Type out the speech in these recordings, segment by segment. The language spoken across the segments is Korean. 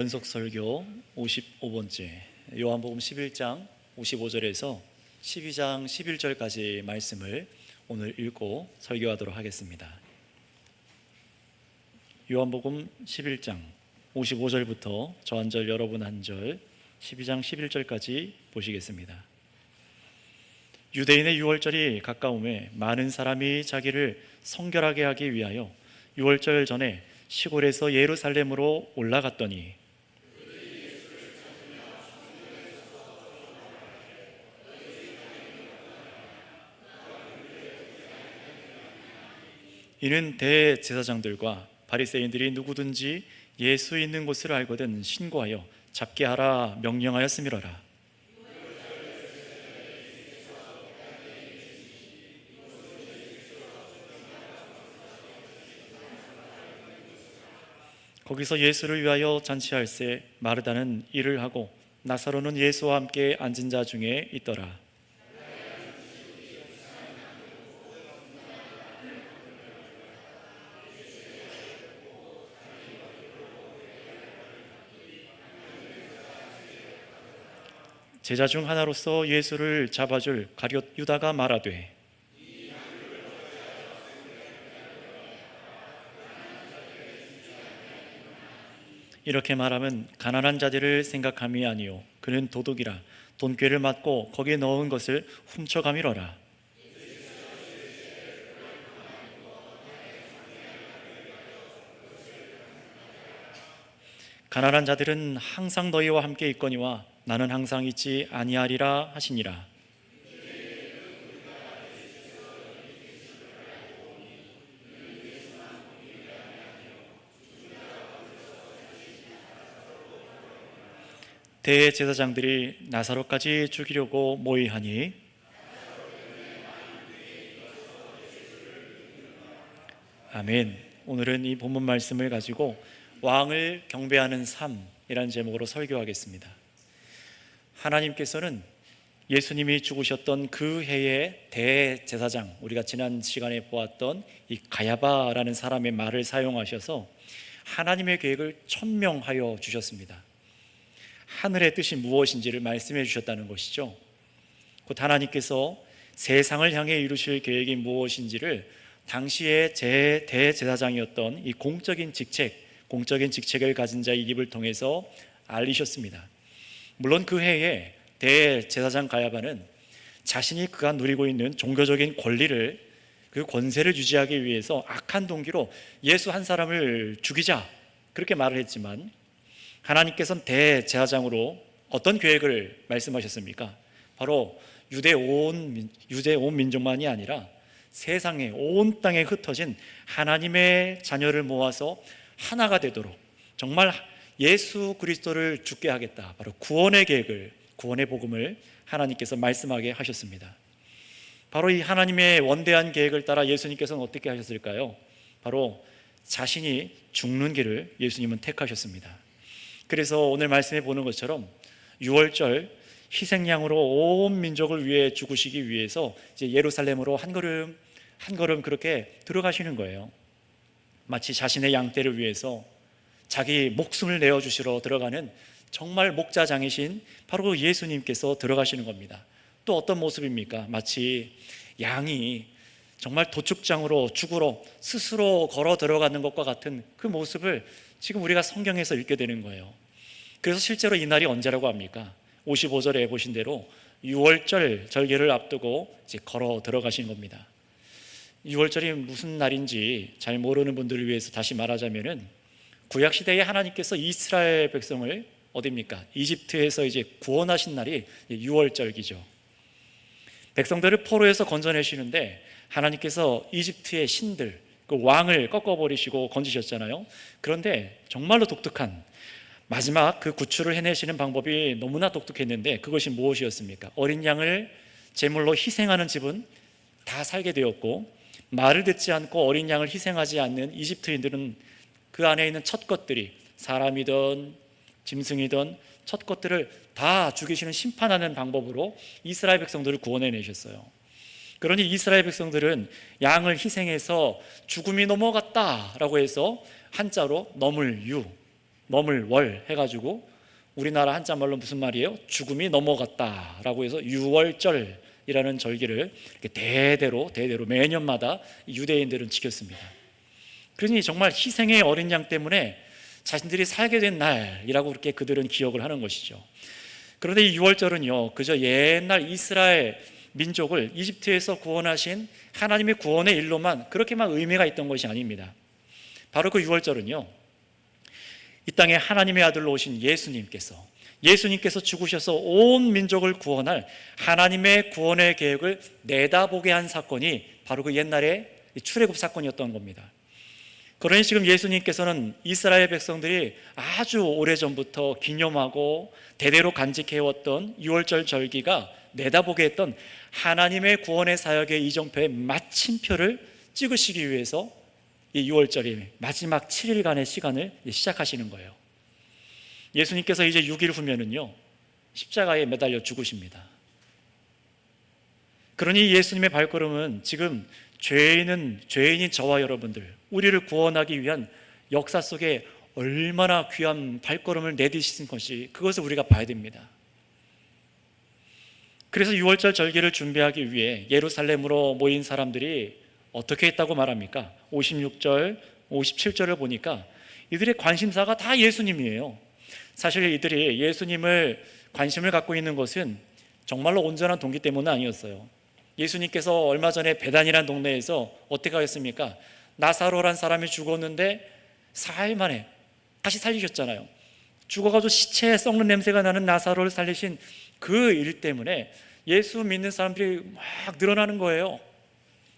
연속 설교 55번째 요한복음 11장 55절에서 12장 11절까지 말씀을 오늘 읽고 설교하도록 하겠습니다. 요한복음 11장 55절부터 저 한 절 여러분 한 절 12장 11절까지 보시겠습니다. 유대인의 유월절이 가까움에 많은 사람이 자기를 성결하게 하기 위하여 유월절 전에 시골에서 예루살렘으로 올라갔더니 이는 대제사장들과 바리새인들이 누구든지 예수 있는 곳을 알거든 신고하여 잡게 하라 명령하였음이로라. 거기서 예수를 위하여 잔치할세 마르다는 일을 하고 나사로는 예수와 함께 앉은 자 중에 있더라. 제자 중 하나로서 예수를 잡아줄 가룟 유다가 말하되 이렇게 말하면 가난한 자들을 생각함이 아니요 그는 도둑이라 돈꾀를 맞고 거기에 넣은 것을 훔쳐가미러라. 가난한 자들은 항상 너희와 함께 있거니와 나는 항상 있지 아니하리라 하시니라. 대제사장들이 나사로까지 죽이려고 모의하니 아멘. 오늘은 이 본문 말씀을 가지고 왕을 경배하는 삶이라는 제목으로 설교하겠습니다. 하나님께서는 예수님이 죽으셨던 그 해의 대제사장, 우리가 지난 시간에 보았던 이 가야바라는 사람의 말을 사용하셔서 하나님의 계획을 천명하여 주셨습니다. 하늘의 뜻이 무엇인지를 말씀해 주셨다는 것이죠. 곧 하나님께서 세상을 향해 이루실 계획이 무엇인지를 당시의 대제사장이었던 이 공적인 직책을 가진 자의 입을 통해서 알리셨습니다. 물론 그 해에 대제사장 가야바는 자신이 그가 누리고 있는 종교적인 권리를, 그 권세를 유지하기 위해서 악한 동기로 예수 한 사람을 죽이자 그렇게 말을 했지만 하나님께서는 대제사장으로 어떤 계획을 말씀하셨습니까? 바로 유대 온 민족만이 아니라 세상에 온 땅에 흩어진 하나님의 자녀를 모아서 하나가 되도록 정말 예수 그리스도를 죽게 하겠다, 바로 구원의 계획을, 구원의 복음을 하나님께서 말씀하게 하셨습니다. 바로 이 하나님의 원대한 계획을 따라 예수님께서는 어떻게 하셨을까요? 바로 자신이 죽는 길을 예수님은 택하셨습니다. 그래서 오늘 말씀해 보는 것처럼 유월절 희생양으로 온 민족을 위해 죽으시기 위해서 이제 예루살렘으로 한 걸음 그렇게 들어가시는 거예요. 마치 자신의 양떼를 위해서 자기 목숨을 내어주시러 들어가는 정말 목자장이신 바로 예수님께서 들어가시는 겁니다. 또 어떤 모습입니까? 마치 양이 정말 도축장으로 죽으러 스스로 걸어 들어가는 것과 같은 그 모습을 지금 우리가 성경에서 읽게 되는 거예요. 그래서 실제로 이 날이 언제라고 합니까? 55절에 보신 대로 6월절 절기를 앞두고 이제 걸어 들어가신 겁니다. 6월절이 무슨 날인지 잘 모르는 분들을 위해서 다시 말하자면은 구약시대에 하나님께서 이스라엘 백성을 어디입니까? 이집트에서 이제 구원하신 날이 6월절기죠. 백성들을 포로에서 건져내시는데 하나님께서 이집트의 신들, 그 왕을 꺾어버리시고 건지셨잖아요. 그런데 정말로 독특한 마지막 그 구출을 해내시는 방법이 너무나 독특했는데 그것이 무엇이었습니까? 어린 양을 제물로 희생하는 집은 다 살게 되었고 말을 듣지 않고 어린 양을 희생하지 않는 이집트인들은 그 안에 있는 첫 것들이 사람이든 짐승이든 첫 것들을 다 죽이시는 심판하는 방법으로 이스라엘 백성들을 구원해내셨어요. 그러니 이스라엘 백성들은 양을 희생해서 죽음이 넘어갔다라고 해서 한자로 넘을 유, 넘을 월 해가지고 우리나라 한자말로 무슨 말이에요? 죽음이 넘어갔다라고 해서 유월절이라는 절기를 이렇게 대대로 매년마다 유대인들은 지켰습니다. 그러니 정말 희생의 어린 양 때문에 자신들이 살게 된 날이라고 그렇게 그들은 기억을 하는 것이죠. 그런데 이 유월절은요, 그저 옛날 이스라엘 민족을 이집트에서 구원하신 하나님의 구원의 일로만 그렇게만 의미가 있던 것이 아닙니다. 바로 그 유월절은요, 이 땅에 하나님의 아들로 오신 예수님께서 죽으셔서 온 민족을 구원할 하나님의 구원의 계획을 내다보게 한 사건이 바로 그 옛날의 출애굽 사건이었던 겁니다. 그러니 지금 예수님께서는 이스라엘 백성들이 아주 오래전부터 기념하고 대대로 간직해왔던 유월절 절기가 내다보게 했던 하나님의 구원의 사역의 이정표의 마침표를 찍으시기 위해서 이 유월절이 마지막 7일간의 시간을 시작하시는 거예요. 예수님께서 이제 6일 후면은요, 십자가에 매달려 죽으십니다. 그러니 예수님의 발걸음은 지금 죄인인 저와 여러분들, 우리를 구원하기 위한 역사 속에 얼마나 귀한 발걸음을 내디신 것이, 그것을 우리가 봐야 됩니다. 그래서 유월절 절기를 준비하기 위해 예루살렘으로 모인 사람들이 어떻게 했다고 말합니까? 56절, 57절을 보니까 이들의 관심사가 다 예수님이에요. 사실 이들이 예수님을 관심을 갖고 있는 것은 정말로 온전한 동기 때문은 아니었어요. 예수님께서 얼마 전에 베단이라는 동네에서 어떻게 하셨습니까? 나사로란 사람이 죽었는데 4일 만에 다시 살리셨잖아요. 죽어가지고 시체에 썩는 냄새가 나는 나사로를 살리신 그 일 때문에 예수 믿는 사람들이 막 늘어나는 거예요.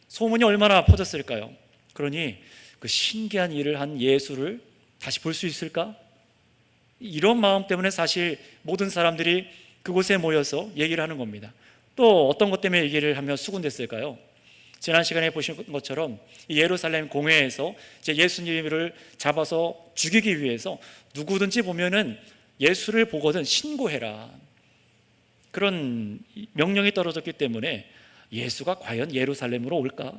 소문이 얼마나 퍼졌을까요? 그러니 그 신기한 일을 한 예수를 다시 볼 수 있을까? 이런 마음 때문에 사실 모든 사람들이 그곳에 모여서 얘기를 하는 겁니다. 또 어떤 것 때문에 얘기를 하며 수군댔을까요? 지난 시간에 보신 것처럼 예루살렘 공회에서 이제 예수님을 잡아서 죽이기 위해서 누구든지 보면은 예수를 보거든 신고해라, 그런 명령이 떨어졌기 때문에 예수가 과연 예루살렘으로 올까?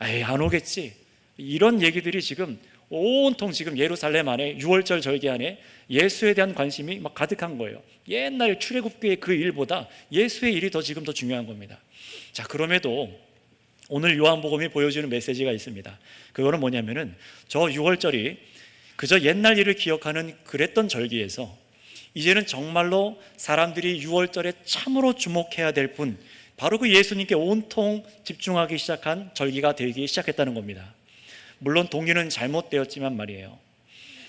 에이, 안 오겠지. 이런 얘기들이 지금 온통 지금 예루살렘 안에 유월절 절기 안에 예수에 대한 관심이 막 가득한 거예요. 옛날 출애굽기의 그 일보다 예수의 일이 지금 더 중요한 겁니다. 자, 그럼에도 오늘 요한복음이 보여주는 메시지가 있습니다. 그거는 뭐냐면은 저 유월절이 그저 옛날 일을 기억하는 그랬던 절기에서 이제는 정말로 사람들이 유월절에 참으로 주목해야 될 분, 바로 그 예수님께 온통 집중하기 시작한 절기가 되기 시작했다는 겁니다. 물론 동기는 잘못되었지만 말이에요.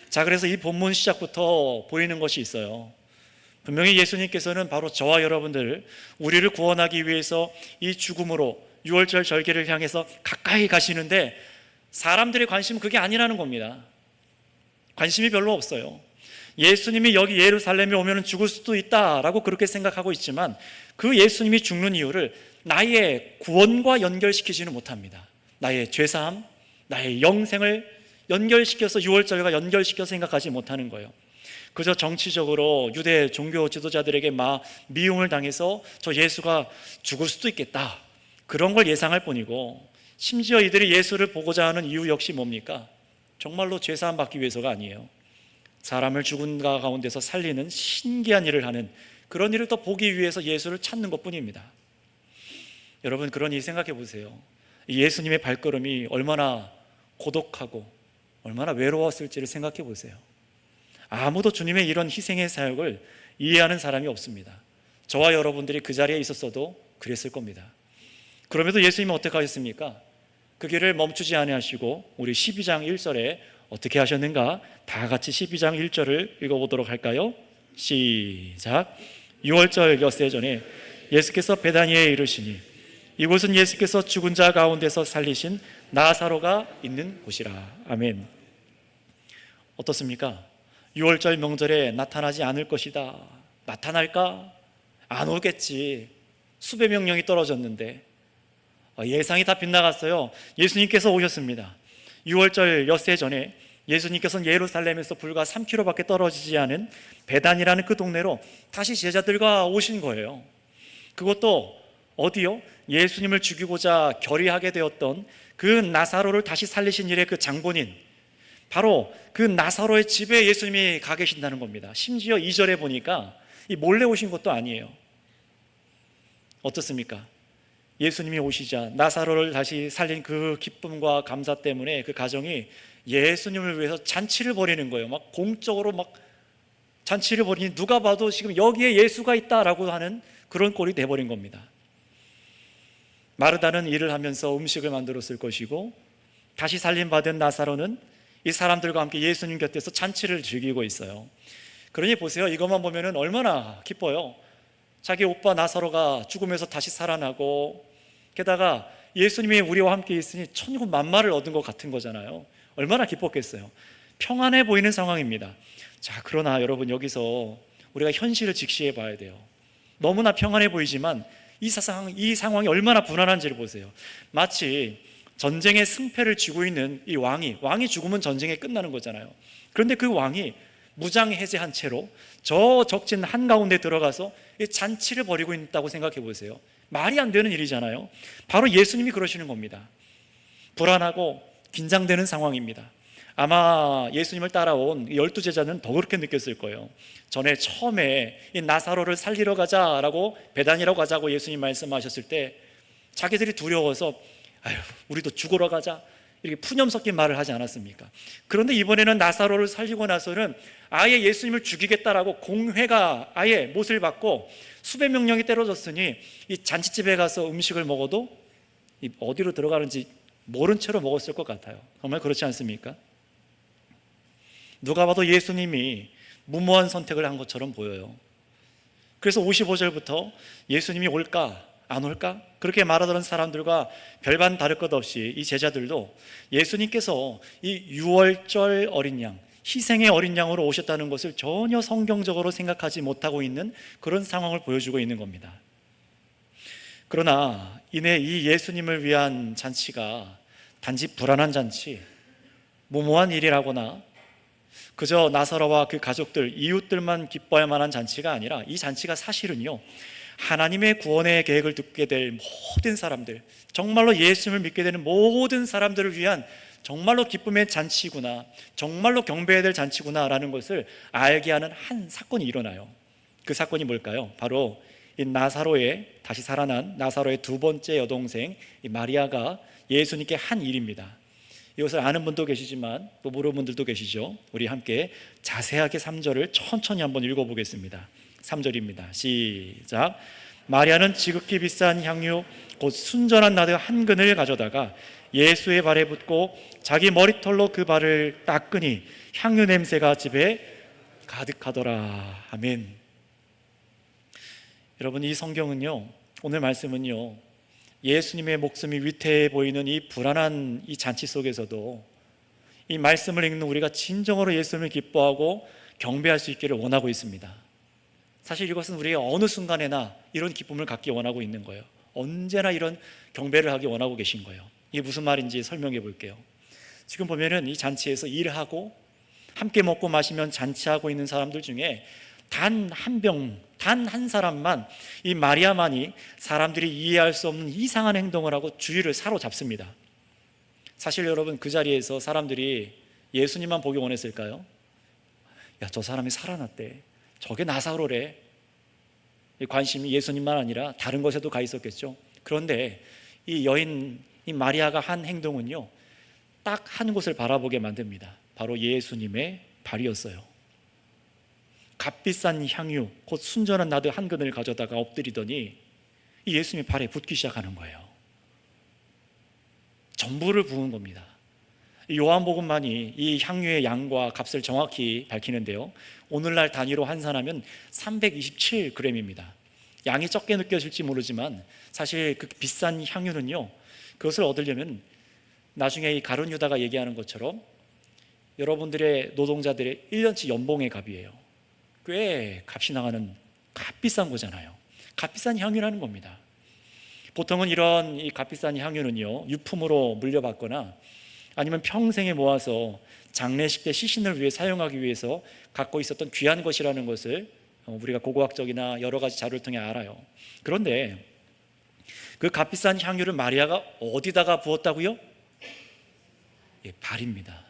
자, 그래서 이 본문 시작부터 보이는 것이 있어요. 분명히 예수님께서는 바로 저와 여러분들, 우리를 구원하기 위해서 이 죽음으로 유월절 절기를 향해서 가까이 가시는데 사람들의 관심은 그게 아니라는 겁니다. 관심이 별로 없어요. 예수님이 여기 예루살렘에 오면 죽을 수도 있다라고 그렇게 생각하고 있지만 그 예수님이 죽는 이유를 나의 구원과 연결시키지는 못합니다. 나의 죄사함, 나의 영생을 연결시켜서 유월절과 연결시켜서 생각하지 못하는 거예요. 그저 정치적으로 유대 종교 지도자들에게 미움을 당해서 저 예수가 죽을 수도 있겠다, 그런 걸 예상할 뿐이고, 심지어 이들이 예수를 보고자 하는 이유 역시 뭡니까? 정말로 죄사함 받기 위해서가 아니에요. 사람을 죽은 가운데서 살리는 신기한 일을 하는 그런 일을 더 보기 위해서 예수를 찾는 것뿐입니다. 여러분, 그러니 생각해 보세요. 예수님의 발걸음이 얼마나 고독하고 얼마나 외로웠을지를 생각해 보세요. 아무도 주님의 이런 희생의 사역을 이해하는 사람이 없습니다. 저와 여러분들이 그 자리에 있었어도 그랬을 겁니다. 그럼에도 예수님은 어떻게 하셨습니까? 그 길을 멈추지 아니하시고 우리 12장 1절에 어떻게 하셨는가? 다 같이 12장 1절을 읽어보도록 할까요? 시작. 유월절 엿새 전에 예수께서 베다니에 이르시니 이곳은 예수께서 죽은 자 가운데서 살리신 나사로가 있는 곳이라. 아멘. 어떻습니까? 유월절 명절에 나타나지 않을 것이다. 나타날까? 안 오겠지. 수배 명령이 떨어졌는데 예상이 다 빗나갔어요. 예수님께서 오셨습니다. 유월절 엿새 전에 예수님께서는 예루살렘에서 불과 3km밖에 떨어지지 않은 베단이라는 그 동네로 다시 제자들과 오신 거예요. 그것도 어디요? 예수님을 죽이고자 결의하게 되었던 그 나사로를 다시 살리신 일의 그 장본인, 바로 그 나사로의 집에 예수님이 가 계신다는 겁니다. 심지어 2절에 보니까 이 몰래 오신 것도 아니에요. 어떻습니까? 예수님이 오시자 나사로를 다시 살린 그 기쁨과 감사 때문에 그 가정이 예수님을 위해서 잔치를 벌이는 거예요. 막 공적으로 막 잔치를 벌이니 누가 봐도 지금 여기에 예수가 있다라고 하는 그런 꼴이 돼버린 겁니다. 마르다는 일을 하면서 음식을 만들었을 것이고, 다시 살림받은 나사로는 이 사람들과 함께 예수님 곁에서 잔치를 즐기고 있어요. 그러니 보세요. 이것만 보면 얼마나 기뻐요. 자기 오빠 나사로가 죽음에서 다시 살아나고, 게다가 예수님이 우리와 함께 있으니 천국 만마를 얻은 것 같은 거잖아요. 얼마나 기뻤겠어요. 평안해 보이는 상황입니다. 자, 그러나 여러분, 여기서 우리가 현실을 직시해 봐야 돼요. 너무나 평안해 보이지만 이 상황이 얼마나 불안한지를 보세요. 마치 전쟁의 승패를 쥐고 있는 이 왕이 죽으면 전쟁이 끝나는 거잖아요. 그런데 그 왕이 무장 해제한 채로 저 적진 한가운데 들어가서 이 잔치를 벌이고 있다고 생각해 보세요. 말이 안 되는 일이잖아요. 바로 예수님이 그러시는 겁니다. 불안하고 긴장되는 상황입니다. 아마 예수님을 따라온 12제자는 더 그렇게 느꼈을 거예요. 전에 처음에 이 나사로를 살리러 가자라고, 베단이라고 가자고 예수님 말씀하셨을 때 자기들이 두려워서 아유, 우리도 죽으러 가자, 이렇게 푸념 섞인 말을 하지 않았습니까? 그런데 이번에는 나사로를 살리고 나서는 아예 예수님을 죽이겠다라고 공회가 아예 못을 받고 수배 명령이 때려졌으니 이 잔치집에 가서 음식을 먹어도 어디로 들어가는지 모른 채로 먹었을 것 같아요. 정말 그렇지 않습니까? 누가 봐도 예수님이 무모한 선택을 한 것처럼 보여요. 그래서 55절부터 예수님이 올까 안 올까 그렇게 말하던 사람들과 별반 다를 것 없이 이 제자들도 예수님께서 이 유월절 어린 양, 희생의 어린 양으로 오셨다는 것을 전혀 성경적으로 생각하지 못하고 있는 그런 상황을 보여주고 있는 겁니다. 그러나 이내 이 예수님을 위한 잔치가 단지 불안한 잔치, 무모한 일이라거나 그저 나사로와 그 가족들, 이웃들만 기뻐할 만한 잔치가 아니라, 이 잔치가 사실은요, 하나님의 구원의 계획을 듣게 될 모든 사람들, 정말로 예수님을 믿게 되는 모든 사람들을 위한 정말로 기쁨의 잔치구나, 정말로 경배해야 될 잔치구나라는 것을 알게 하는 한 사건이 일어나요. 그 사건이 뭘까요? 바로 이 다시 살아난 나사로의 두 번째 여동생 이 마리아가 예수님께 한 일입니다. 이것을 아는 분도 계시지만 또 모르는 분들도 계시죠. 우리 함께 자세하게 3절을 천천히 한번 읽어보겠습니다. 3절입니다. 시작. 마리아는 지극히 비싼 향유 곧 순전한 나드 한 근을 가져다가 예수의 발에 붓고 자기 머리털로 그 발을 닦으니 향유 냄새가 집에 가득하더라. 아멘. 여러분, 이 성경은요, 오늘 말씀은요, 예수님의 목숨이 위태해 보이는 이 불안한 이 잔치 속에서도 이 말씀을 읽는 우리가 진정으로 예수님을 기뻐하고 경배할 수 있기를 원하고 있습니다. 사실 이것은 우리가 어느 순간에나 이런 기쁨을 갖기 원하고 있는 거예요. 언제나 이런 경배를 하기 원하고 계신 거예요. 이게 무슨 말인지 설명해 볼게요. 지금 보면은 이 잔치에서 일하고 함께 먹고 마시면 잔치하고 있는 사람들 중에 단 한 사람만, 이 마리아만이 사람들이 이해할 수 없는 이상한 행동을 하고 주의를 사로잡습니다. 사실 여러분, 그 자리에서 사람들이 예수님만 보기 원했을까요? 야, 저 사람이 살아났대, 저게 나사로래. 관심이 예수님만 아니라 다른 것에도 가 있었겠죠. 그런데 이 여인, 이 마리아가 한 행동은요, 딱 한 곳을 바라보게 만듭니다. 바로 예수님의 발이었어요. 값비싼 향유 곧 순전한 나드 한 근을 가져다가 엎드리더니 이 예수님의 발에 붓기 시작하는 거예요. 전부를 부은 겁니다. 요한복음만이 이 향유의 양과 값을 정확히 밝히는데요, 오늘날 단위로 환산하면 327g입니다. 양이 적게 느껴질지 모르지만 사실 그 비싼 향유는요, 그것을 얻으려면 나중에 이 가룟 유다가 얘기하는 것처럼 여러분들의 노동자들의 1년치 연봉의 값이에요. 꽤 값이 나가는 값비싼 거잖아요. 값비싼 향유라는 겁니다. 보통은 이런 이 값비싼 향유는요, 유품으로 물려받거나 아니면 평생에 모아서 장례식 때 시신을 위해 사용하기 위해서 갖고 있었던 귀한 것이라는 것을 우리가 고고학적이나 여러 가지 자료를 통해 알아요. 그런데 그 값비싼 향유를 마리아가 어디다가 부었다고요? 예, 발입니다.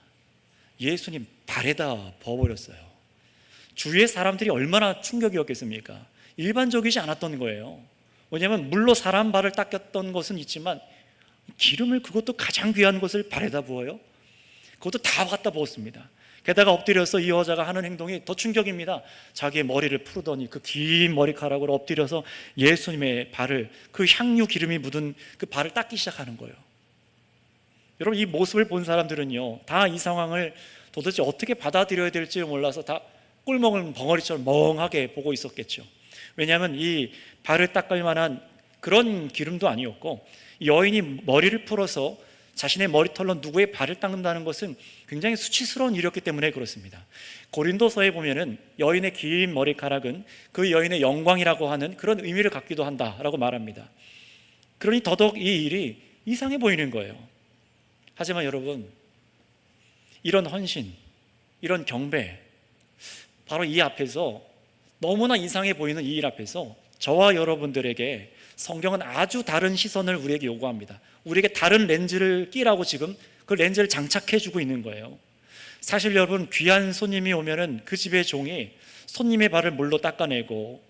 예수님 발에다 부어버렸어요. 주위의 사람들이 얼마나 충격이었겠습니까? 일반적이지 않았던 거예요. 왜냐하면 물로 사람 발을 닦았던 것은 있지만 기름을, 그것도 가장 귀한 것을 발에다 부어요? 그것도 다 갖다 부었습니다. 게다가 엎드려서 이 여자가 하는 행동이 더 충격입니다. 자기의 머리를 풀더니 그 긴 머리카락으로 엎드려서 예수님의 발을, 그 향유 기름이 묻은 그 발을 닦기 시작하는 거예요. 여러분, 이 모습을 본 사람들은요, 다 이 상황을 도대체 어떻게 받아들여야 될지 몰라서 다 꿀먹은 벙어리처럼 멍하게 보고 있었겠죠. 왜냐하면 이 발을 닦을 만한 그런 기름도 아니었고, 여인이 머리를 풀어서 자신의 머리털로 누구의 발을 닦는다는 것은 굉장히 수치스러운 일이었기 때문에 그렇습니다. 고린도서에 보면은 여인의 긴 머리카락은 그 여인의 영광이라고 하는 그런 의미를 갖기도 한다라고 말합니다. 그러니 더더욱 이 일이 이상해 보이는 거예요. 하지만 여러분, 이런 헌신, 이런 경배, 바로 이 앞에서, 너무나 이상해 보이는 이 일 앞에서 저와 여러분들에게 성경은 아주 다른 시선을 우리에게 요구합니다. 우리에게 다른 렌즈를 끼라고 지금 그 렌즈를 장착해 주고 있는 거예요. 사실 여러분, 귀한 손님이 오면은 그 집의 종이 손님의 발을 물로 닦아내고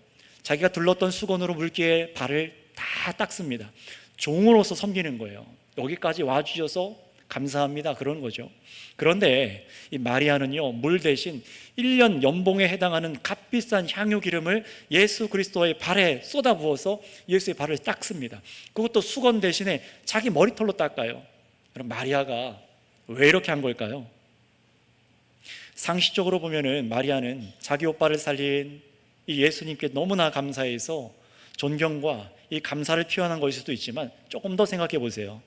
자기가 둘렀던 수건으로 물기에 발을 다 닦습니다. 종으로서 섬기는 거예요. 여기까지 와주셔서 감사합니다, 그런 거죠. 그런데 이 마리아는요, 물 대신 1년 연봉에 해당하는 값비싼 향유 기름을 예수 그리스도의 발에 쏟아 부어서 예수의 발을 닦습니다. 그것도 수건 대신에 자기 머리털로 닦아요. 그럼 마리아가 왜 이렇게 한 걸까요? 상식적으로 보면은 마리아는 자기 오빠를 살린 이 예수님께 너무나 감사해서 존경과 이 감사를 표현한 것일 수도 있지만, 조금 더 생각해 보세요.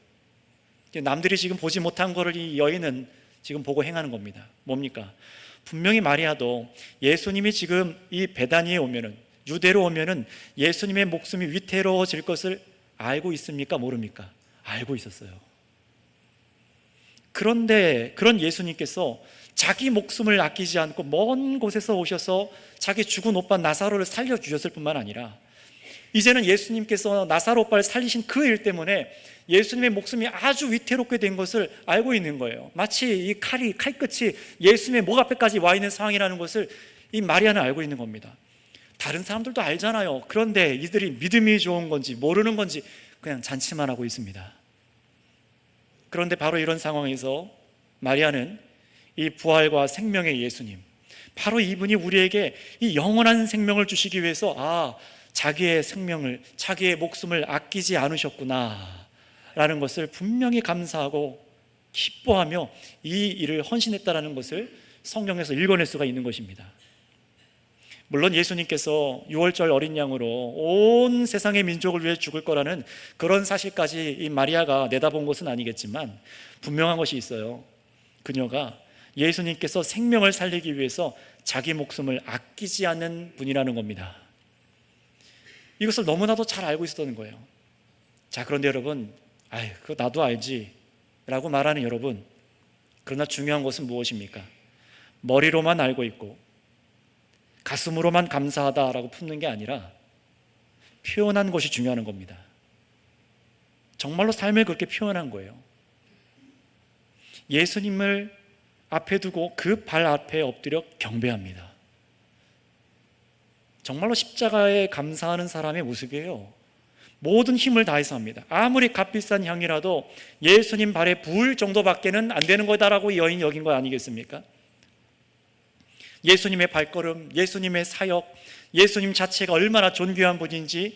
남들이 지금 보지 못한 것을 이 여인은 지금 보고 행하는 겁니다. 뭡니까? 분명히 마리아도 예수님이 지금 이 베다니에 오면은, 유대로 오면은 예수님의 목숨이 위태로워질 것을 알고 있습니까? 모릅니까? 알고 있었어요. 그런데 그런 예수님께서 자기 목숨을 아끼지 않고 먼 곳에서 오셔서 자기 죽은 오빠 나사로를 살려주셨을 뿐만 아니라, 이제는 예수님께서 나사로 오빠를 살리신 그 일 때문에 예수님의 목숨이 아주 위태롭게 된 것을 알고 있는 거예요. 마치 이 칼끝이 예수님의 목 앞에까지 와 있는 상황이라는 것을 이 마리아는 알고 있는 겁니다. 다른 사람들도 알잖아요. 그런데 이들이 믿음이 좋은 건지 모르는 건지 그냥 잔치만 하고 있습니다. 그런데 바로 이런 상황에서 마리아는 이 부활과 생명의 예수님, 바로 이분이 우리에게 이 영원한 생명을 주시기 위해서 자기의 생명을, 자기의 목숨을 아끼지 않으셨구나 라는 것을 분명히 감사하고 기뻐하며 이 일을 헌신했다라는 것을 성경에서 읽어낼 수가 있는 것입니다. 물론 예수님께서 6월절 어린 양으로 온 세상의 민족을 위해 죽을 거라는 그런 사실까지 이 마리아가 내다본 것은 아니겠지만, 분명한 것이 있어요. 그녀가 예수님께서 생명을 살리기 위해서 자기 목숨을 아끼지 않는 분이라는 겁니다. 이것을 너무나도 잘 알고 있었던 거예요. 자, 그런데 여러분, 그거 나도 알지 라고 말하는 여러분, 그러나 중요한 것은 무엇입니까? 머리로만 알고 있고 가슴으로만 감사하다라고 품는 게 아니라 표현한 것이 중요한 겁니다. 정말로 삶을 그렇게 표현한 거예요. 예수님을 앞에 두고 그 발 앞에 엎드려 경배합니다. 정말로 십자가에 감사하는 사람의 모습이에요. 모든 힘을 다해서 합니다. 아무리 값비싼 향이라도 예수님 발에 부을 정도밖에는 안 되는 거다라고 이 여인이 여긴 거 아니겠습니까? 예수님의 발걸음, 예수님의 사역, 예수님 자체가 얼마나 존귀한 분인지